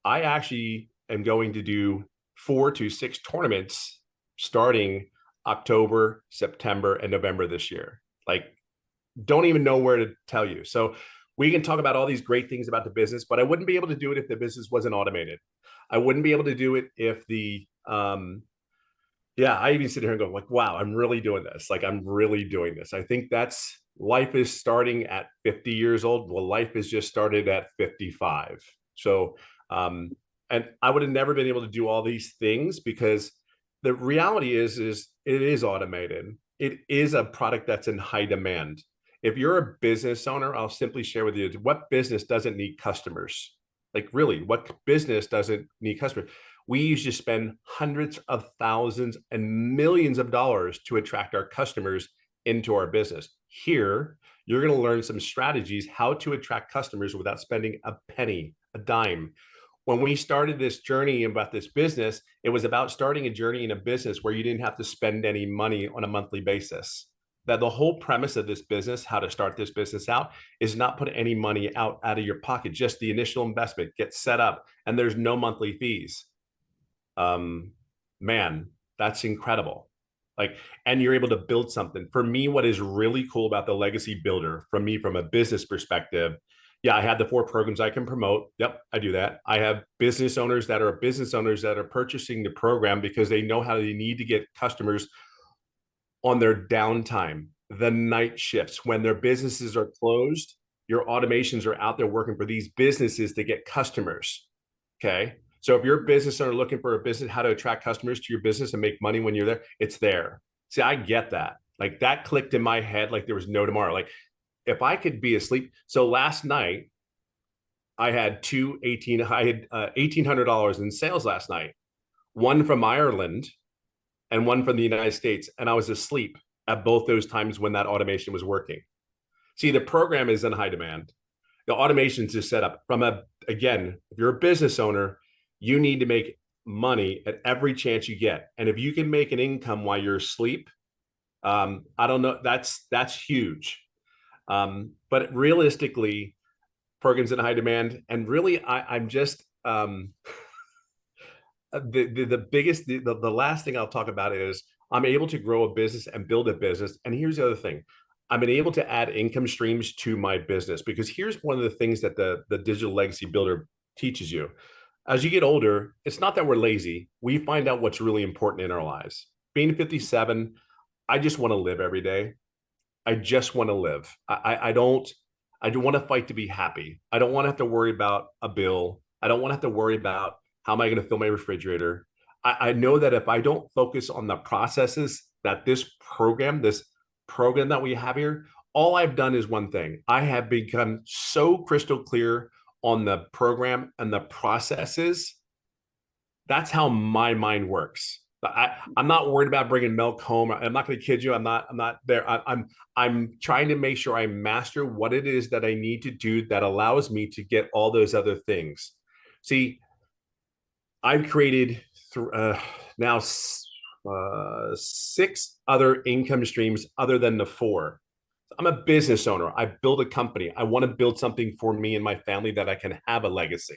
Speaker 7: I actually am going to do 4 to 6 tournaments starting October, September, and November this year. Like, don't even know where to tell you. So we can talk about all these great things about the business, but I wouldn't be able to do it if the business wasn't automated. I wouldn't be able to do it if the, I even sit here and go like, wow, I'm really doing this. Like, I'm really doing this. I think that's, life is starting at 50 years old. Well, life is just started at 55. So, and I would have never been able to do all these things because the reality is it is automated. It is a product that's in high demand. If you're a business owner, I'll simply share with you, what business doesn't need customers? Like, really, what business doesn't need customers? We used to spend hundreds of thousands and millions of dollars to attract our customers into our business. Here, you're going to learn some strategies how to attract customers without spending a penny, a dime. When we started this journey about this business, it was about starting a journey in a business where you didn't have to spend any money on a monthly basis. That the whole premise of this business, how to start this business out, is not put any money out of your pocket, just the initial investment, get set up, and there's no monthly fees. Man, that's incredible. Like, and you're able to build something. For me, what is really cool about the Legacy Builder, from a business perspective, yeah, I have the 4 programs I can promote. Yep, I do that. I have business owners that are purchasing the program because they know how they need to get customers on their downtime, the night shifts, when their businesses are closed. Your automations are out there working for these businesses to get customers. Okay. So if you're a business owner looking for a business, how to attract customers to your business and make money when you're there, it's there. See, I get that. Like, that clicked in my head like there was no tomorrow. Like, if I could be asleep. So last night, I had $1,800 in sales last night, one from Ireland and one from the United States. And I was asleep at both those times when that automation was working. See, the program is in high demand. The automations is set up again, if you're a business owner, you need to make money at every chance you get. And if you can make an income while you're asleep, I don't know, that's huge. But realistically, programs in high demand. And really, I'm just, the last thing I'll talk about is I'm able to grow a business and build a business. And here's the other thing. I've been able to add income streams to my business, because here's one of the things that the Digital Legacy Builder teaches you. As you get older, it's not that we're lazy. We find out what's really important in our lives. Being 57, I just want to live every day. I just want to live. I do want to fight to be happy. I don't want to have to worry about a bill. I don't want to have to worry about how am I going to fill my refrigerator. I know that if I don't focus on the processes that this program that we have here, all I've done is one thing. I have become so crystal clear on the program and the processes. That's how my mind works. I'm not worried about bringing milk home. I'm not going to kid you. I'm not there. I'm trying to make sure I master what it is that I need to do that allows me to get all those other things. See, I've created now 6 other income streams other than the 4. I'm a business owner. I build a company. I want to build something for me and my family that I can have a legacy.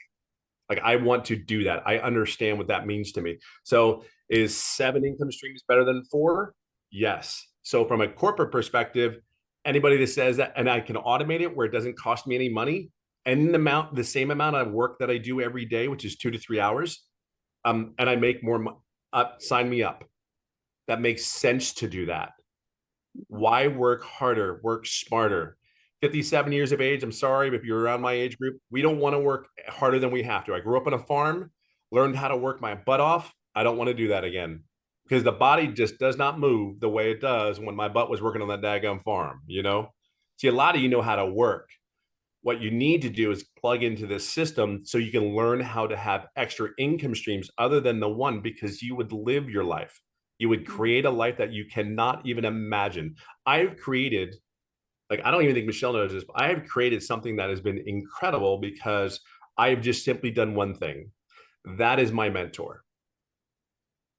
Speaker 7: Like, I want to do that. I understand what that means to me. So is 7 income streams better than 4? Yes. So from a corporate perspective, anybody that says that, and I can automate it where it doesn't cost me any money, and the same amount of work that I do every day, which is 2 to 3 hours, and I make more money, sign me up. That makes sense to do that. Why work harder, work smarter? 57 years of age. I'm sorry, but if you're around my age group, we don't want to work harder than we have to. I grew up on a farm, learned how to work my butt off. I don't want to do that again because the body just does not move the way it does when my butt was working on that daggum farm, you know? See, a lot of you know how to work. What you need to do is plug into this system so you can learn how to have extra income streams other than the one, because you would live your life. You would create a life that you cannot even imagine. I've created, like, I don't even think Michelle knows this, but I have created something that has been incredible because I have just simply done one thing. That is my mentor.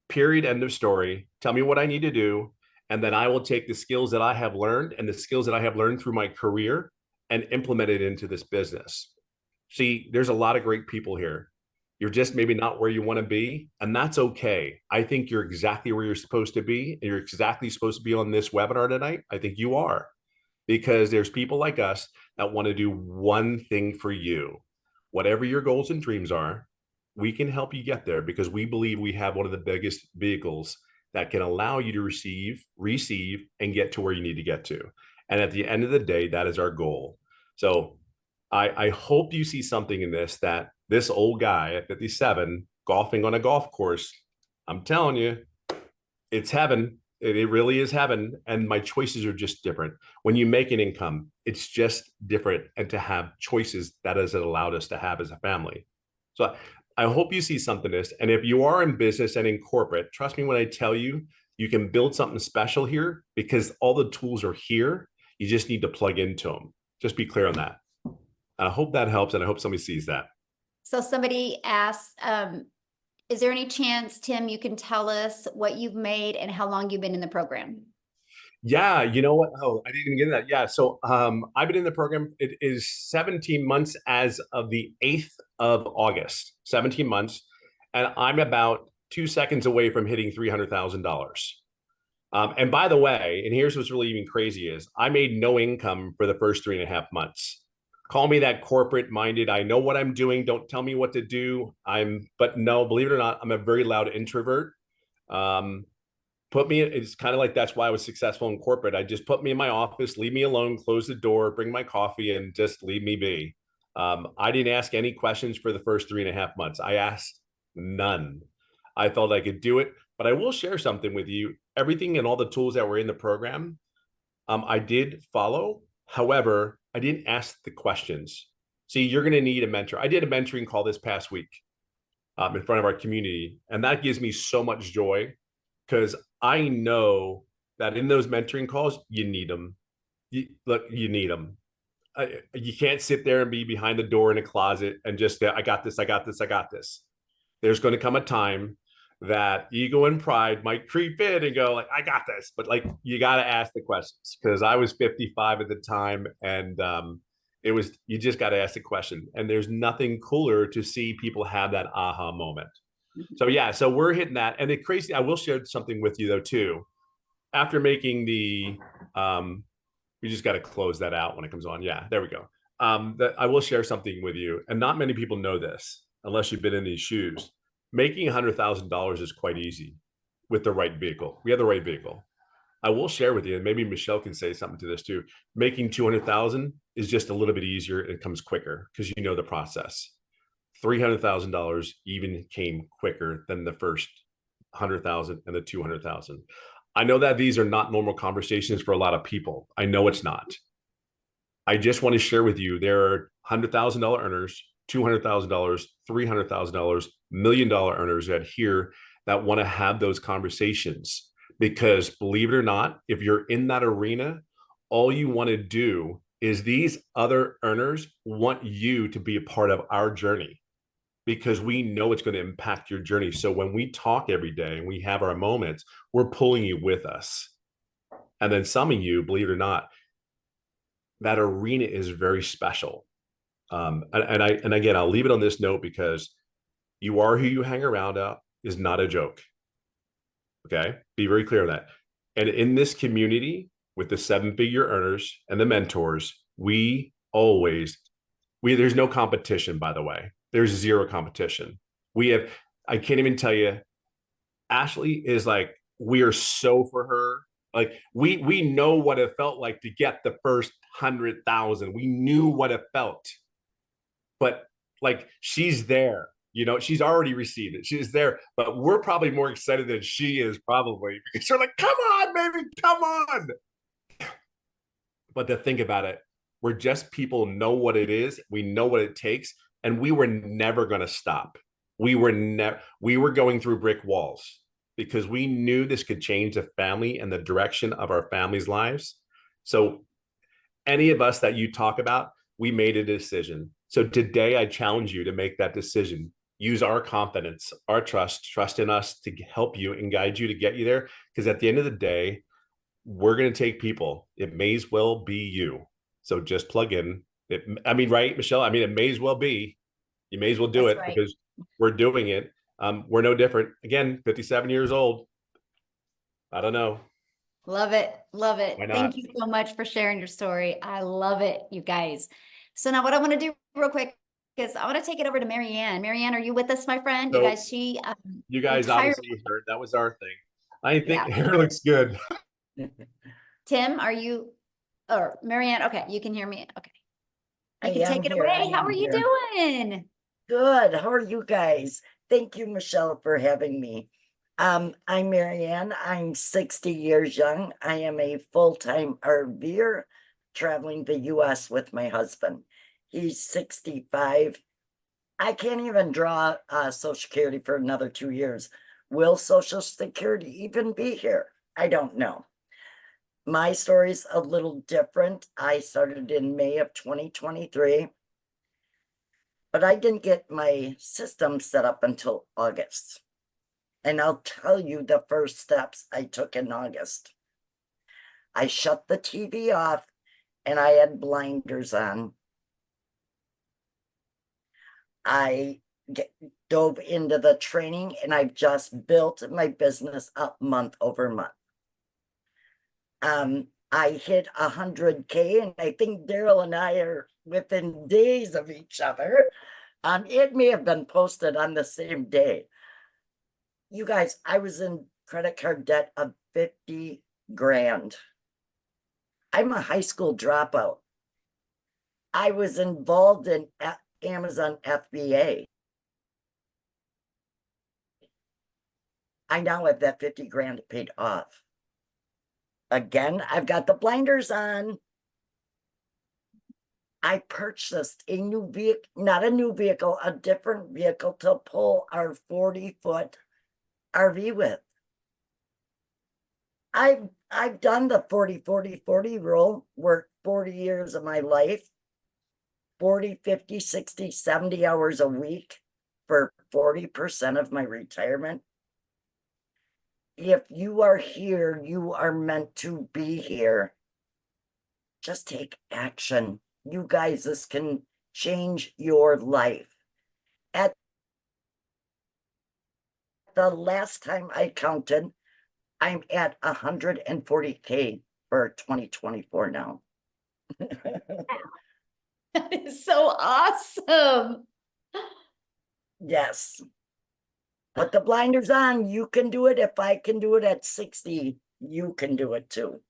Speaker 7: Period. End of story. Tell me what I need to do. And then I will take the skills that I have learned and the skills that I have learned through my career and implement it into this business. See, there's a lot of great people here. You're just maybe not where you want to be, and that's okay. I think you're exactly where you're supposed to be, and you're exactly supposed to be on this webinar tonight. I think you are, because there's people like us that want to do one thing for you. Whatever your goals and dreams are, we can help you get there because we believe we have one of the biggest vehicles that can allow you to receive, and get to where you need to get to. And at the end of the day, that is our goal. So I hope you see something in this, that this old guy at 57 golfing on a golf course, I'm telling you, it's heaven. It really is heaven. And my choices are just different. When you make an income, it's just different. And to have choices, that has allowed us to have as a family. So I hope you see something in this. And if you are in business and in corporate, trust me when I tell you, you can build something special here because all the tools are here. You just need to plug into them. Just be clear on that. I hope that helps, and I hope somebody sees that.
Speaker 1: So somebody asked, is there any chance, Tim, you can tell us what you've made and how long you've been in the program?
Speaker 7: Yeah, you know what? Oh, I didn't even get into that. Yeah, so I've been in the program. It is 17 months as of the 8th of August, 17 months. And I'm about 2 seconds away from hitting $300,000. And by the way, and here's what's really even crazy is I made no income for the first 3.5 months. Call me that corporate minded. I know what I'm doing. Don't tell me what to do. But no, believe it or not, I'm a very loud introvert. It's kind of like, that's why I was successful in corporate. I just put me in my office, leave me alone, close the door, bring my coffee, and just leave me be. I didn't ask any questions for the first 3.5 months. I asked none. I felt I could do it, but I will share something with you. Everything and all the tools that were in the program, I did follow. However, I didn't ask the questions. See, you're going to need a mentor. I did a mentoring call this past week in front of our community, and that gives me so much joy because I know that in those mentoring calls, you need them. You need them. You can't sit there and be behind the door in a closet and just say, I got this, I got this, I got this. There's going to come a time that ego and pride might creep in and go like, I got this, but like, you got to ask the questions, because I was 55 at the time, and you just got to ask the question. And there's nothing cooler to see people have that aha moment. So yeah, so we're hitting that. And the crazy, I will share something with you though too. After making the, we just got to close that out when it comes on. Yeah, there we go. That I will share something with you, and not many people know this unless you've been in these shoes. Making $100,000 is quite easy with the right vehicle. We have the right vehicle. I will share with you, and maybe Michelle can say something to this too. Making 200,000 is just a little bit easier. It comes quicker because you know the process. $300,000 even came quicker than the first 100,000 and the 200,000. I know that these are not normal conversations for a lot of people. I know it's not. I just want to share with you, there are $100,000 earners, $200,000, $300,000, $1 million earners that want to have those conversations. Because believe it or not, if you're in that arena, all you want to do is these other earners want you to be a part of our journey, because we know it's going to impact your journey. So when we talk every day and we have our moments, we're pulling you with us. And then some of you, believe it or not, that arena is very special. And again, I'll leave it on this note, because you are who you hang around is not a joke. Okay, be very clear on that. And in this community with the 7-figure earners and the mentors, there's no competition, by the way. There's zero competition. I can't even tell you, Ashley is like, we are so for her. Like we know what it felt like to get the first 100,000. We knew what it felt, but like she's there, you know, she's already received it. She's there, but we're probably more excited than she is probably because we're like, come on, baby, come on. But to think about it, we're just people know what it is. We know what it takes. And we were never going to stop. We were going through brick walls because we knew this could change the family and the direction of our family's lives. So any of us that you talk about, we made a decision. So today I challenge you to make that decision. Use our confidence, our trust in us to help you and guide you to get you there. Because at the end of the day, we're going to take people. It may as well be you. So just plug in. I mean, right, Michelle? I mean, it may as well be. You may as well do
Speaker 1: That's
Speaker 7: it
Speaker 1: right.
Speaker 7: because we're doing it. We're no different. Again, 57 years old. I don't know.
Speaker 1: Love it. Love it.
Speaker 7: Why
Speaker 1: Thank
Speaker 7: not?
Speaker 1: you so much for sharing your story. I love it, you guys. So now what I want to do real quick is I want to take it over to Marianne. Marianne, are you with us, my friend? You
Speaker 7: So
Speaker 1: guys,
Speaker 7: you guys
Speaker 1: retired.
Speaker 7: obviously heard that was our thing. I think
Speaker 1: Yeah.
Speaker 7: hair looks good.
Speaker 1: Tim, are you, or Marianne? Okay, you can hear me. Okay. You
Speaker 8: I
Speaker 1: can
Speaker 8: am
Speaker 1: take it
Speaker 8: here,
Speaker 1: away.
Speaker 8: I
Speaker 1: How
Speaker 8: am
Speaker 1: are you
Speaker 8: here.
Speaker 1: doing?
Speaker 8: Good. How are you guys? Thank you, Michelle, for having me. I'm Marianne. I'm 60 years young. I am a full-time RVer traveling the US with my husband. He's 65. I can't even draw Social Security for another 2 years. Will Social Security even be here? I don't know. My story's a little different. I started in May of 2023. But I didn't get my system set up until August. And I'll tell you the first steps I took in August. I shut the TV off and I had blinders on. I dove into the training and I've just built my business up month over month. I hit 100K and I think Daryl and I are within days of each other. It may have been posted on the same day. You guys, I was in credit card debt of 50 grand. I'm a high school dropout. I was involved in Amazon FBA. I now have that 50 grand paid off. Again, I've got the blinders on. I purchased a new vehicle, not a new vehicle, a different vehicle to pull our 40-foot RV with. I've done the 40-40-40 rule, worked 40 years of my life, 40, 50, 60, 70 hours a week for 40% of my retirement. If you are here, you are meant to be here. Just take action. You guys, this can change your life. At the last time I counted, I'm at 140K for 2024 now.
Speaker 1: That is so awesome.
Speaker 8: Yes. Put the blinders on. You can do it. If I can do it at 60, you can do it too.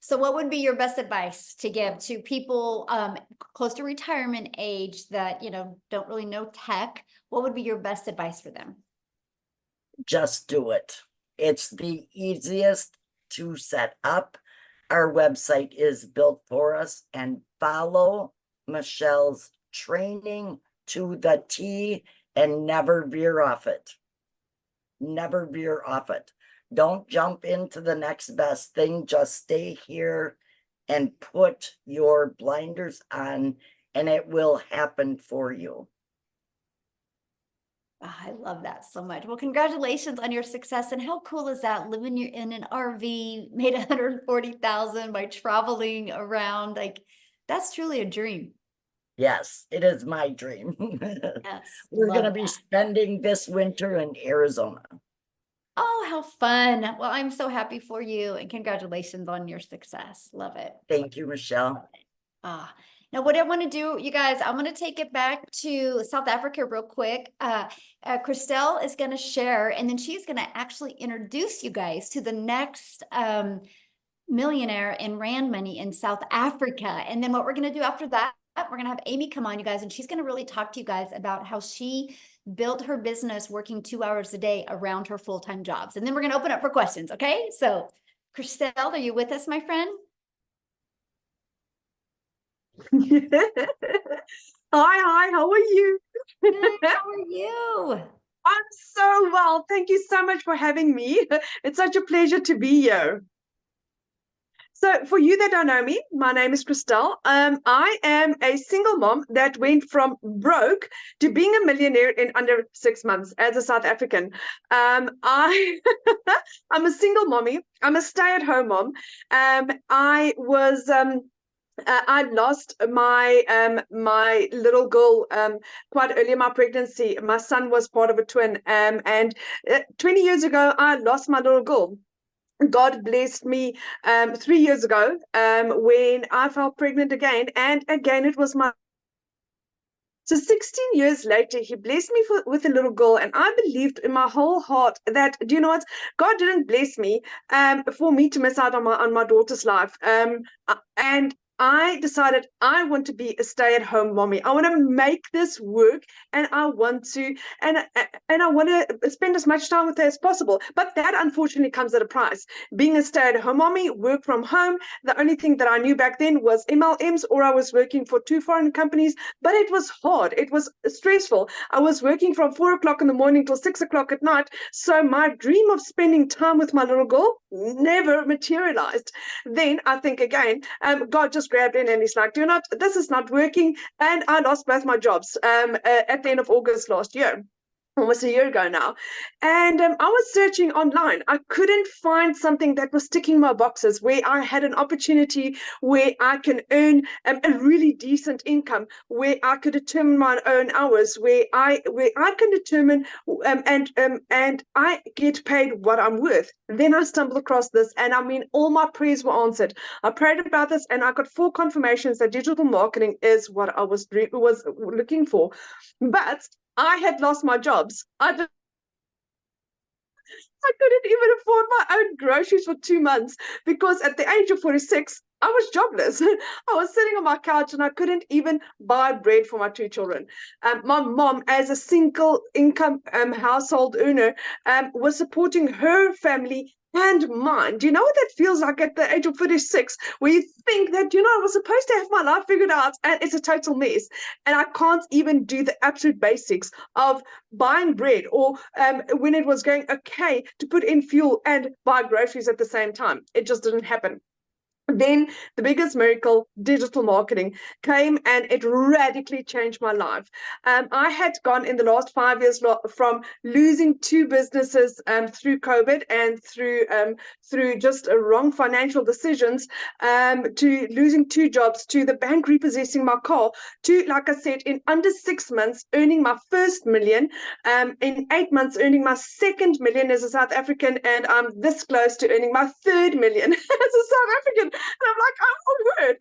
Speaker 1: So what would be your best advice to give to people close to retirement age that, you know, don't really know tech? What would be your best advice for them?
Speaker 8: Just do it. It's the easiest to set up. Our website is built for us, and follow Michelle's training to the T and never veer off it. Never veer off it. Don't jump into the next best thing. Just stay here and put your blinders on, and it will happen for you.
Speaker 1: Oh, I love that so much. Well, congratulations on your success. And how cool is that? Living in an RV, made 140,000 by traveling around. Like, that's truly a dream.
Speaker 8: Yes, it is my dream.
Speaker 1: Yes.
Speaker 8: We're going to
Speaker 1: love
Speaker 8: be
Speaker 1: that.
Speaker 8: spending this winter in Arizona.
Speaker 1: Oh, how fun. Well, I'm so happy for you and congratulations on your success. Love it.
Speaker 8: Thank you, Michelle.
Speaker 1: Ah, Now, what I want to do, you guys, I want to take it back to South Africa real quick. Christelle is going to share, and then she's going to actually introduce you guys to the next millionaire in Rand money in South Africa. And then what we're going to do after that, we're going to have Amy come on, you guys, and she's going to really talk to you guys about how she built her business working 2 hours a day around her full-time jobs. And then we're going to open up for questions. Okay. So Christelle, are you with us, my friend?
Speaker 9: Hi, how are you?
Speaker 1: Good, how are you?
Speaker 9: I'm so well. Thank you so much for having me. It's such a pleasure to be here. So for you that don't know me, my name is Christelle. I am a single mom that went from broke to being a millionaire in under 6 months as a South African. I'm a single mommy. I'm a stay-at-home mom. I lost my little girl quite early in my pregnancy. My son was part of a twin, and 20 years ago I lost my little girl. God blessed me 3 years ago when I fell pregnant again, and again it was my. So 16 years later, he blessed me with a little girl, and I believed in my whole heart that, do you know what, God didn't bless me for me to miss out on my daughter's life. And I decided I want to be a stay-at-home mommy. I want to make this work, and I want to, and I want to spend as much time with her as possible. But that unfortunately comes at a price. Being a stay-at-home mommy, work from home. The only thing that I knew back then was MLMs, or I was working for 2 foreign companies. But it was hard. It was stressful. I was working from 4 o'clock in the morning till 6 o'clock at night. So my dream of spending time with my little girl never materialized. Then I think again, God just grabbed in and he's like, this is not working. And I lost both my jobs at the end of August last year. Almost a year ago now. And I was searching online. I couldn't find something that was ticking my boxes, where I had an opportunity where I can earn a really decent income, where I could determine my own hours, where I can determine and I get paid what I'm worth. Then I stumbled across this, and I mean, all my prayers were answered. I prayed about this, and I got 4 confirmations that digital marketing is what I was looking for. But I had lost my jobs. I couldn't even afford my own groceries for 2 months, because at the age of 46, I was jobless. I was sitting on my couch and I couldn't even buy bread for my 2 children. My mom, as a single income household earner, was supporting her family and mine. Do you know what that feels like at the age of 46, where you think that, I was supposed to have my life figured out, and it's a total mess, and I can't even do the absolute basics of buying bread, or when it was going okay to put in fuel and buy groceries at the same time. It just didn't happen. Then the biggest miracle, digital marketing, came, and it radically changed my life. I had gone in the last 5 years from losing 2 businesses through COVID and through just wrong financial decisions, to losing 2 jobs, to the bank repossessing my car, to, like I said, in under 6 months earning my first million, in 8 months earning my second million as a South African, and I'm this close to earning my 3rd million as a South African. And I'm like, oh my word,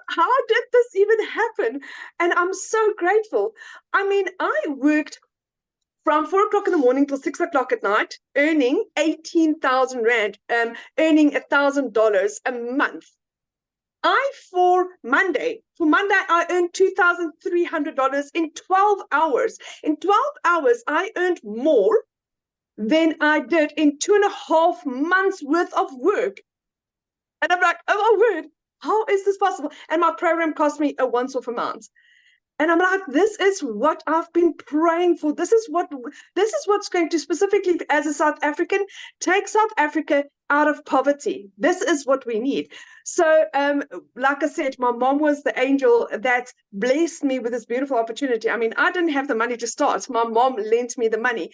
Speaker 9: how did this even happen? And I'm so grateful. I mean, I worked from 4 o'clock in the morning till 6 o'clock at night, earning 18,000 Rand, earning $1,000 a month. For Monday, I earned $2,300 in 12 hours. In 12 hours, I earned more than I did in 2.5 months worth of work. And I'm like, oh my word, how is this possible? And my program cost me a once-off amount. And I'm like, this is what I've been praying for. This is what's going to specifically, as a South African, take South Africa out of poverty. This is what we need. So, like I said, my mom was the angel that blessed me with this beautiful opportunity. I mean, I didn't have the money to start. My mom lent me the money.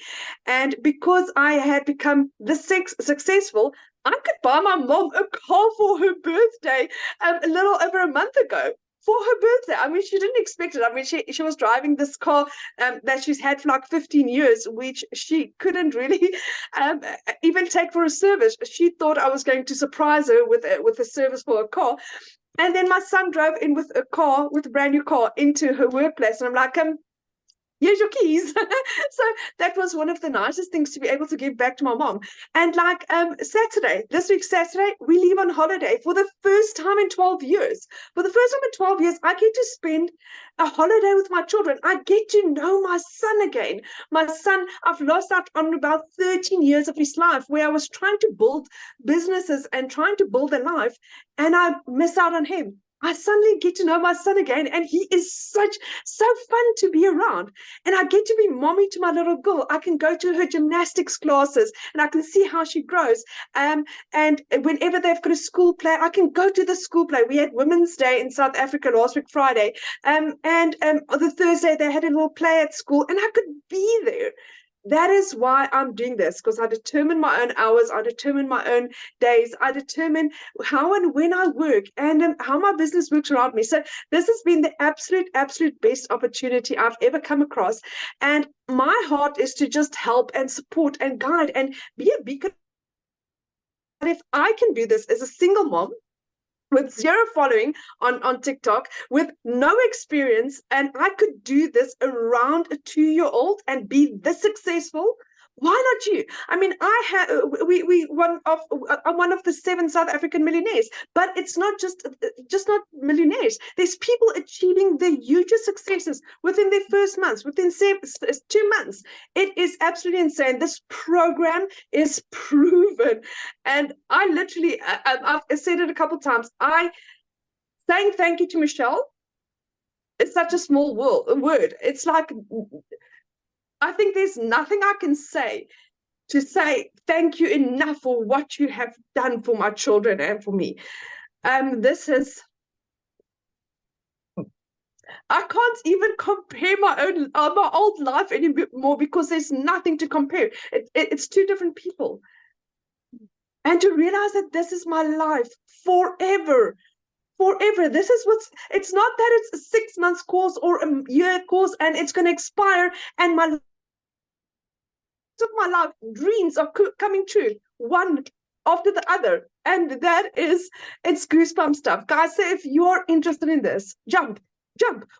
Speaker 9: And because I had become this successful, I could buy my mom a car for her birthday a little over a month ago. For her birthday. I mean, she didn't expect it. I mean, she was driving this car that she's had for like 15 years, which she couldn't really even take for a service. She thought I was going to surprise her with a service for a car. And then my son drove in with a brand new car into her workplace. And I'm like, here's your keys. So that was one of the nicest things to be able to give back to my mom. And like this week Saturday, we leave on holiday for the first time in 12 years. For the first time in 12 years, I get to spend a holiday with my children. I get to know my son again. My son, I've lost out on about 13 years of his life where I was trying to build businesses and trying to build a life, and I miss out on him. I suddenly get to know my son again, and he is so fun to be around. And I get to be mommy to my little girl. I can go to her gymnastics classes, and I can see how she grows. And whenever they've got a school play, I can go to the school play. We had Women's Day in South Africa last week, Friday. And the Thursday, they had a little play at school, and I could be there. That is why I'm doing this, because I determine my own hours, I determine my own days, I determine how and when I work, and how my business works around me. So this has been the absolute best opportunity I've ever come across. And my heart is to just help and support and guide and be a beacon. And if I can do this as a single mom, with 0 following on TikTok, with no experience, and I could do this around a 2-year-old and be this successful, why not you? I mean, we one of the 7 South African millionaires, but it's not just not millionaires. There's people achieving the hugest successes within their first months, within 2 months. It is absolutely insane. This program is proven, and I literally, I've said it a couple of times. Saying thank you to Michelle is such a small word. It's like, I think there's nothing I can say to say thank you enough for what you have done for my children and for me. This is, I can't even compare my old life anymore, because there's nothing to compare. It's 2 different people. And to realize that this is my life forever. This is it's not that it's a 6 months course or a year course and it's going to expire, and my life dreams are coming true, one after the other. And it's goosebump stuff, guys. So if you're interested in this, jump.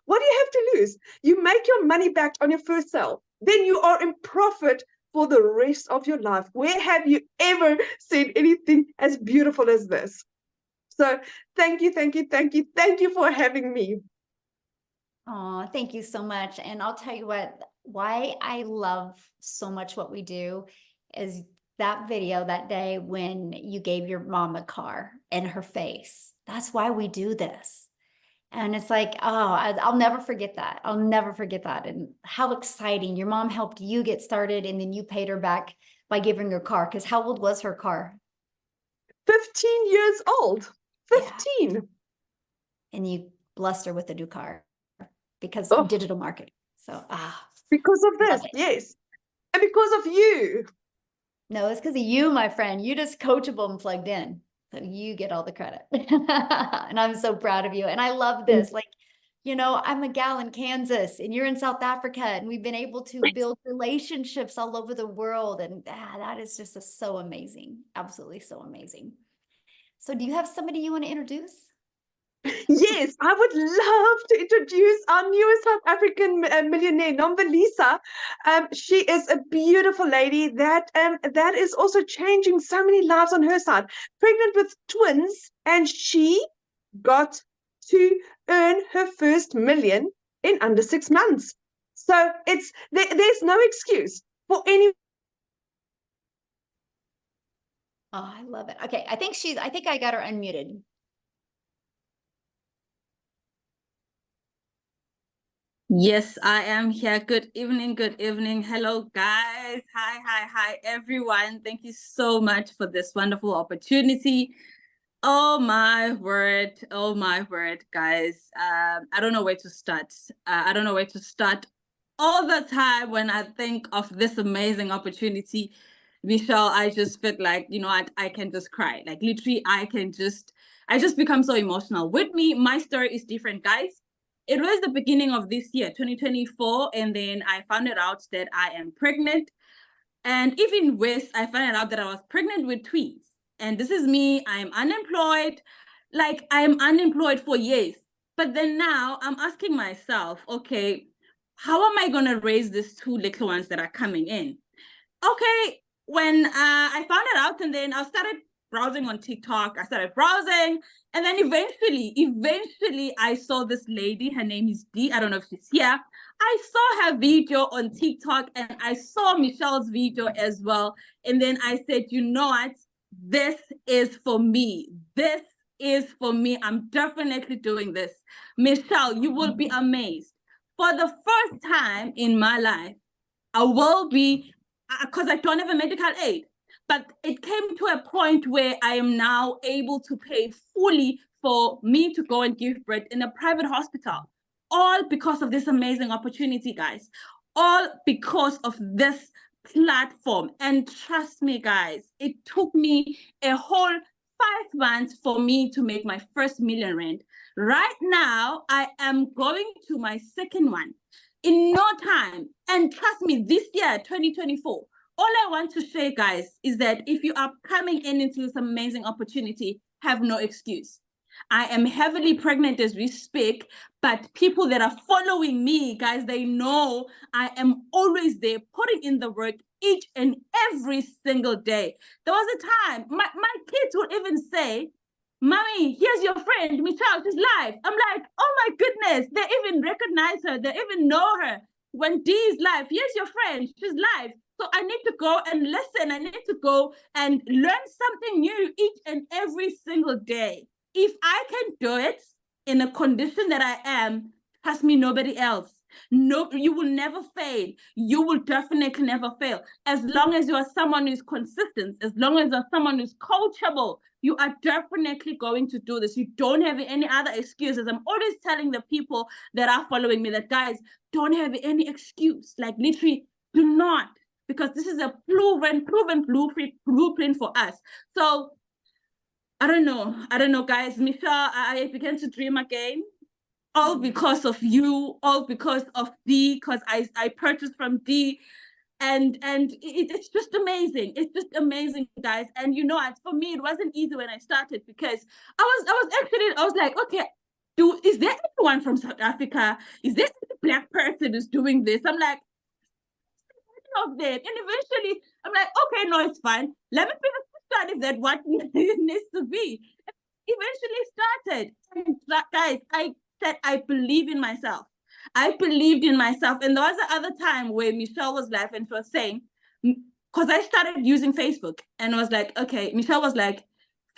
Speaker 9: What do you have to lose? You make your money back on your first sale, then you are in profit for the rest of your life. Where have you ever seen anything as beautiful as this? So thank you for having me.
Speaker 1: Oh, thank you so much. And I'll tell you why I love so much what we do is that video that day when you gave your mom a car and her face. That's why we do this. And it's like, oh, I'll never forget that. I'll never forget that. And how exciting. Your mom helped you get started, and then you paid her back by giving her a car. Because how old was her car?
Speaker 9: 15 years old. 15.
Speaker 1: Yeah. And you blessed her with a new car because of digital marketing. So,
Speaker 9: because of this, yes. And because of you.
Speaker 1: No, it's because of you, my friend. You just coachable and plugged in. So you get all the credit. And I'm so proud of you. And I love this. Like, you know, I'm a gal in Kansas and you're in South Africa, and we've been able to build relationships all over the world. And that is just so amazing. Absolutely so amazing. So do you have somebody you want to introduce?
Speaker 9: Yes, I would love to introduce our newest South African millionaire, Lisa. She is a beautiful lady that is also changing so many lives on her side. Pregnant with twins, and she got to earn her first million in under 6 months. So there's no excuse for any.
Speaker 1: Oh, I love it. Okay, I think I got her unmuted.
Speaker 10: Yes, I am here. Good evening. Hello, guys. Hi, everyone. Thank you so much for this wonderful opportunity. Oh my word, guys. I don't know where to start. All the time when I think of this amazing opportunity, Michelle, I just feel like, you know, I can just cry. Like literally, I just become so emotional. With me, my story is different, guys. It was the beginning of this year, 2024, and then I found out that I am pregnant. And even worse, I found out that I was pregnant with twins. And this is me, I'm unemployed. like I am unemployed for years. But then now I'm asking myself, okay, how am I going to raise these 2 little ones that are coming in? Okay, when I found it out, and then I started browsing on TikTok. I started browsing, and then eventually I saw this lady. Her name is Dee. I don't know if she's here. I saw her video on TikTok, and I saw Michelle's video as well. And then I said, you know what? This is for me. This is for me. I'm definitely doing this. Michelle, you will be amazed. For the first time in my life, I will be, because I don't have a medical aid, but it came to a point where I am now able to pay fully for me to go and give birth in a private hospital. All because of this amazing opportunity, guys. All because of this platform. And trust me, guys, it took me a whole 5 months for me to make my first million rand. Right now, I am going to my second one in no time. And trust me, this year, 2024, all I want to say, guys, is that if you are coming into this amazing opportunity, have no excuse. I am heavily pregnant as we speak, but people that are following me, guys, they know I am always there putting in the work each and every single day. There was a time my kids would even say, Mommy, here's your friend, Michelle, she's live. I'm like, oh my goodness, they even recognize her, they even know her. When Dee is live, here's your friend, she's live. So I need to go and listen. I need to go and learn something new each and every single day. If I can do it in a condition that I am, trust me, nobody else. No, you will never fail. You will definitely never fail. As long as you are someone who's consistent, as long as you're someone who's coachable, you are definitely going to do this. You don't have any other excuses. I'm always telling the people that are following me that, guys, don't have any excuse. Like, literally, do not. Because this is a proven blueprint for us. So I don't know, guys. Michelle, I began to dream again. All because of you, all because of Dee, because I purchased from Dee. And it's just amazing. It's just amazing, guys. And you know, for me, it wasn't easy when I started, because I was like, okay, is there anyone from South Africa? Is there any Black person who's doing this? I'm like, of them. And eventually I'm like, okay, no, it's fine. Let me figure out that what needs to be. Eventually started. And guys, I said I believe in myself. I believed in myself. And there was the other time where Michelle was live and she was saying, because I started using Facebook, and I was like, okay, Michelle was like,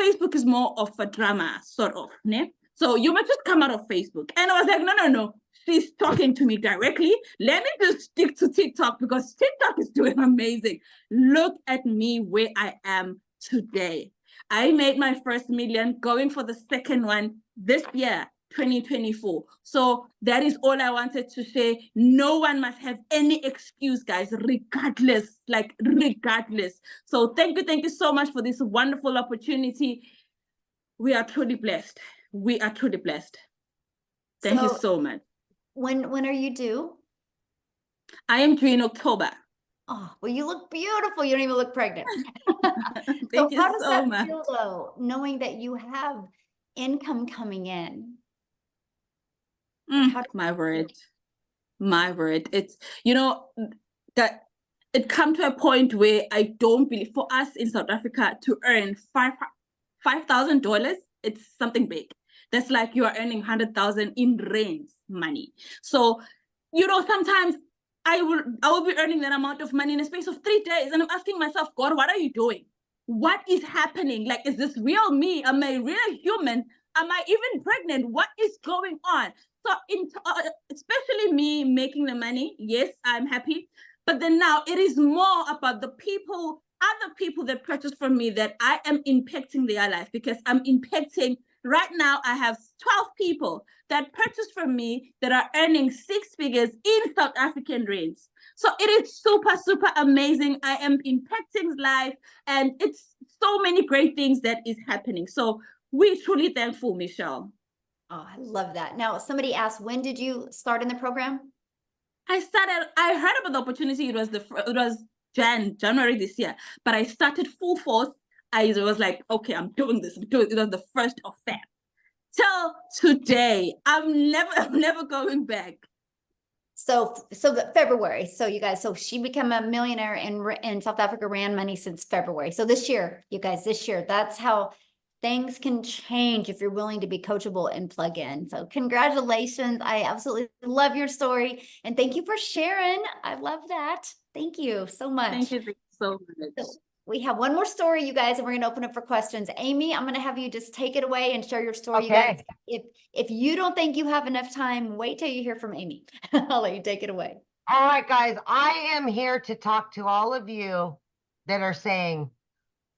Speaker 10: Facebook is more of a drama, sort of, né? So you might just come out of Facebook. And I was like, no. She's talking to me directly. Let me just stick to TikTok, because TikTok is doing amazing. Look at me where I am today. I made my first million, going for the second one this year, 2024. So that is all I wanted to say. No one must have any excuse, guys, regardless. So thank you so much for this wonderful opportunity. We are truly blessed. Thank you so much.
Speaker 1: When are you due?
Speaker 10: I am due in October.
Speaker 1: Oh, well, you look beautiful. You don't even look pregnant.
Speaker 10: Thank you
Speaker 1: how does
Speaker 10: so
Speaker 1: that
Speaker 10: much.
Speaker 1: feel, though, knowing that you have income coming in?
Speaker 10: My word. It's, you know, that it come to a point where I don't believe, for us in South Africa to earn $5,000, it's something big. That's like you are earning 100,000 in rands money. So, you know, sometimes I will be earning that amount of money in a space of 3 days, and I'm asking myself, God, what are you doing? What is happening? Like, is this real me? Am I real human? Am I even pregnant? What is going on? So, especially me making the money, yes, I'm happy. But then now it is more about the people, other people that purchase from me, that I am impacting their life, because I'm impacting. Right now, I have 12 people that purchase from me that are earning 6 figures in South African rands. So it is super amazing. I am impacting life, and it's so many great things that is happening. So we're truly thankful, Michelle.
Speaker 1: Oh, I love that. Now, somebody asked, when did you start in the program?
Speaker 10: I heard about the opportunity. It was January this year, but I started full force. I was like, okay, I'm doing this. It was the 1st of Feb. till today. I'm never going back.
Speaker 1: So February. So you guys, so she became a millionaire in South Africa, ran money since February. So this year, you guys, this year, that's how things can change if you're willing to be coachable and plug in. So congratulations. I absolutely love your story. And thank you for sharing. I love that. Thank you so much.
Speaker 10: Thank you so much.
Speaker 1: So we have one more story, you guys, and we're going to open up for questions. Amy, I'm going to have you just take it away and share your story. You guys, if you don't think you have enough time, wait till you hear from Amy. I'll let you take it away.
Speaker 11: All right, guys, I am here to talk to all of you that are saying,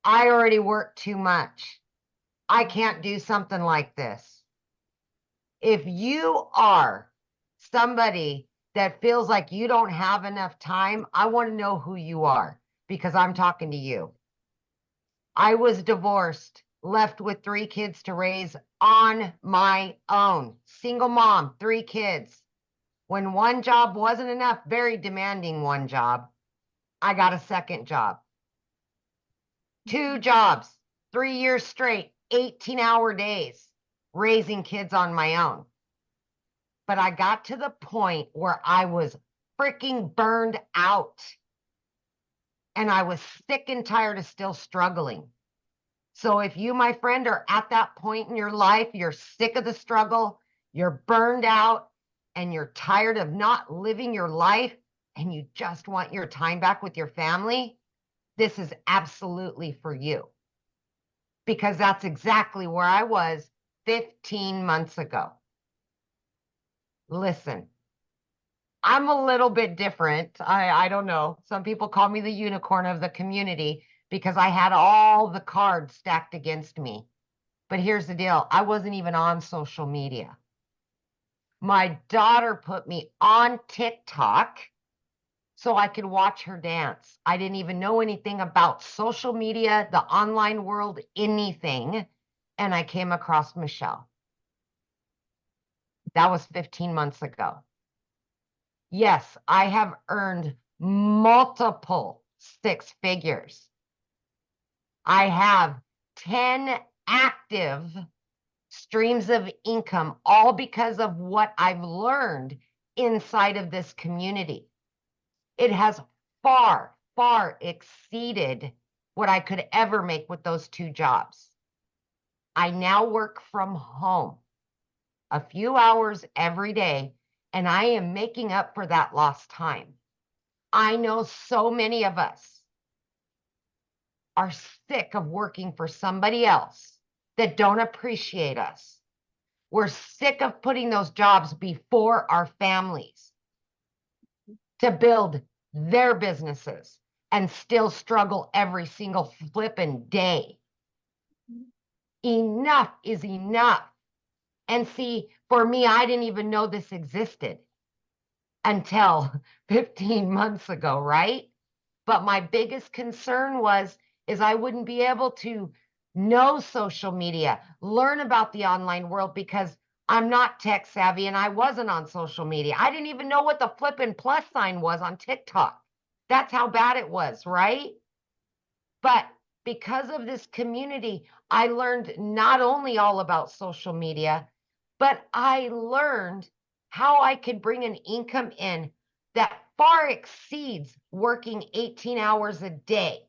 Speaker 11: I already work too much. I can't do something like this. If you are somebody that feels like you don't have enough time, I want to know who you are, because I'm talking to you. I was divorced, left with 3 kids to raise on my own. Single mom, 3 kids. When one job wasn't enough, very demanding one job, I got a second job. 2 jobs, 3 years straight, 18-hour days, raising kids on my own. But I got to the point where I was freaking burned out. And I was sick and tired of still struggling. So if you, my friend, are at that point in your life, you're sick of the struggle, you're burned out, and you're tired of not living your life, and you just want your time back with your family, this is absolutely for you. Because that's exactly where I was 15 months ago. Listen, I'm a little bit different. I don't know. Some people call me the unicorn of the community because I had all the cards stacked against me. But here's the deal. I wasn't even on social media. My daughter put me on TikTok so I could watch her dance. I didn't even know anything about social media, the online world, anything. And I came across Michelle. That was 15 months ago. Yes, I have earned multiple 6 figures. I have 10 active streams of income, all because of what I've learned inside of this community. It has far, far exceeded what I could ever make with those 2 jobs. I now work from home a few hours every day, and I am making up for that lost time. I know so many of us are sick of working for somebody else that don't appreciate us. We're sick of putting those jobs before our families to build their businesses and still struggle every single flipping day. Enough is enough. And see, for me, I didn't even know this existed until 15 months ago, right? But my biggest concern is I wouldn't be able to know social media, learn about the online world, because I'm not tech savvy and I wasn't on social media. I didn't even know what the flipping plus sign was on TikTok. That's how bad it was, right? But because of this community, I learned not only all about social media, but I learned how I could bring an income in that far exceeds working 18 hours a day.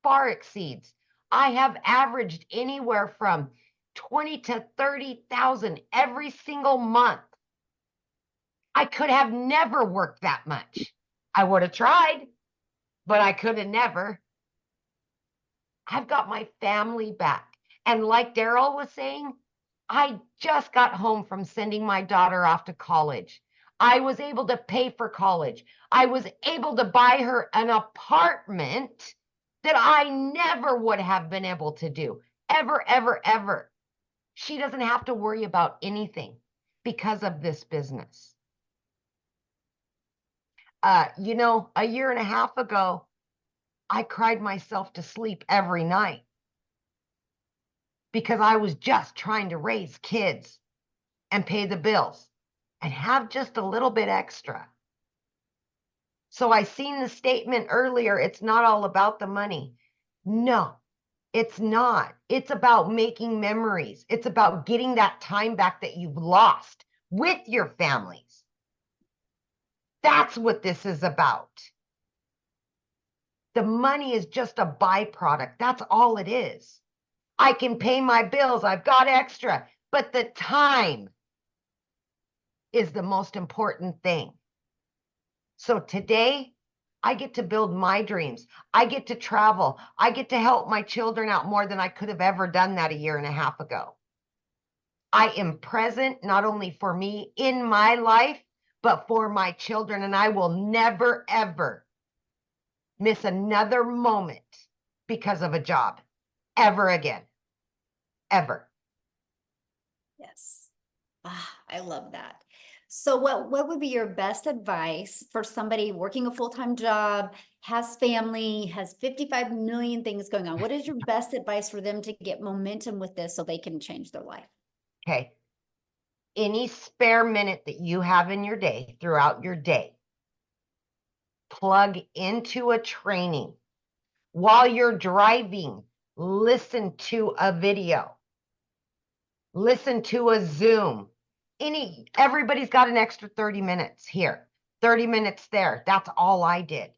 Speaker 11: Far exceeds. I have averaged anywhere from 20 to 30,000 every single month. I could have never worked that much. I would have tried, but I could have never. I've got my family back. And like Daryl was saying, I just got home from sending my daughter off to college. I was able to pay for college. I was able to buy her an apartment that I never would have been able to do. Ever, ever, ever. She doesn't have to worry about anything because of this business. You know, a year and a half ago, I cried myself to sleep every night because I was just trying to raise kids and pay the bills and have just a little bit extra. So I seen the statement earlier, it's not all about the money. No, It's not. It's about making memories. It's about getting that time back that you've lost with your families. That's what this is about. The money is just a byproduct. That's all it is. I can pay my bills. I've got extra, but the time is the most important thing. So today, I get to build my dreams. I get to travel. I get to help my children out more than I could have ever done that a year and a half ago. I am present not only for me in my life, but for my children. And I will never, ever miss another moment because of a job ever again. Ever.
Speaker 1: Yes. I love that. So what would be your best advice for somebody working a full-time job, has family, has 55 million things going on? What is your best advice for them to get momentum with this so they can change their life?
Speaker 11: Okay. Any spare minute that you have in your day, throughout your day, plug into a training. While you're driving, listen to a video. Listen to a Zoom. Everybody's got an extra 30 minutes here, 30 minutes there. That's all I did.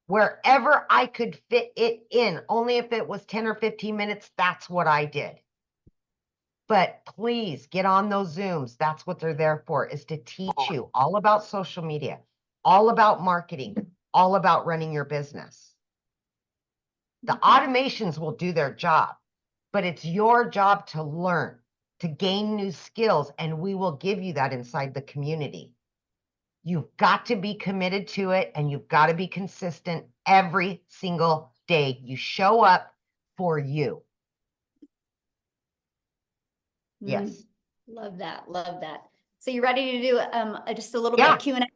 Speaker 11: Wherever I could fit it in, only if it was 10 or 15 minutes, that's what I did. But please get on those Zooms. That's what they're there for, is to teach you all about social media, all about marketing, all about running your business. The automations will do their job, but it's your job to learn, to gain new skills, and we will give you that inside the community. You've got to be committed to it, and you've got to be consistent every single day. You show up for you. Yes.
Speaker 1: Love that. Love that. So you ready to do just a little bit of Q&A?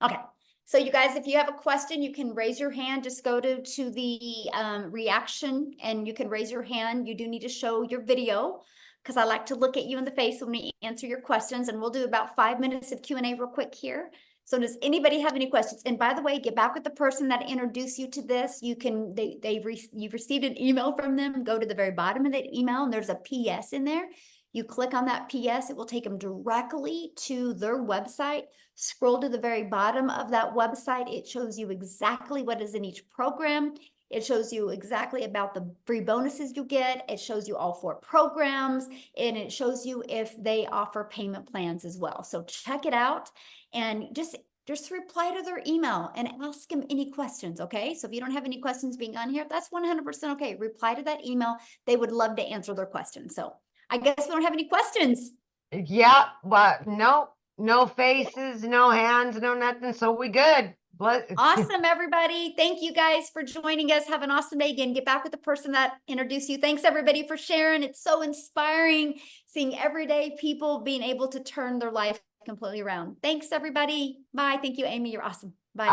Speaker 1: Okay. So you guys, if you have a question, you can raise your hand. Just go to the reaction and you can raise your hand. You do need to show your video because I like to look at you in the face when we answer your questions, and we'll do about 5 minutes of Q&A real quick here. So does anybody have any questions? And by the way, get back with the person that introduced you to this. You can, you've received an email from them. Go to the very bottom of that email and there's a PS in there. You click on that PS, it will take them directly to their website. Scroll to the very bottom of that website. It shows you exactly what is in each program. It shows you exactly about the free bonuses you get. It shows you all 4 programs, and it shows you if they offer payment plans as well. So check it out and just reply to their email and ask them any questions, okay? So if you don't have any questions being on here, that's 100% okay. Reply to that email. They would love to answer their questions. So I guess we don't have any questions.
Speaker 11: Yeah, but no faces, no hands, no nothing. So we good.
Speaker 1: Awesome, everybody. Thank you guys for joining us. Have an awesome day. Again, get back with the person that introduced you. Thanks everybody for sharing. It's so inspiring seeing everyday people being able to turn their life completely around. Thanks everybody. Bye. Thank you, Amy. You're awesome. Bye.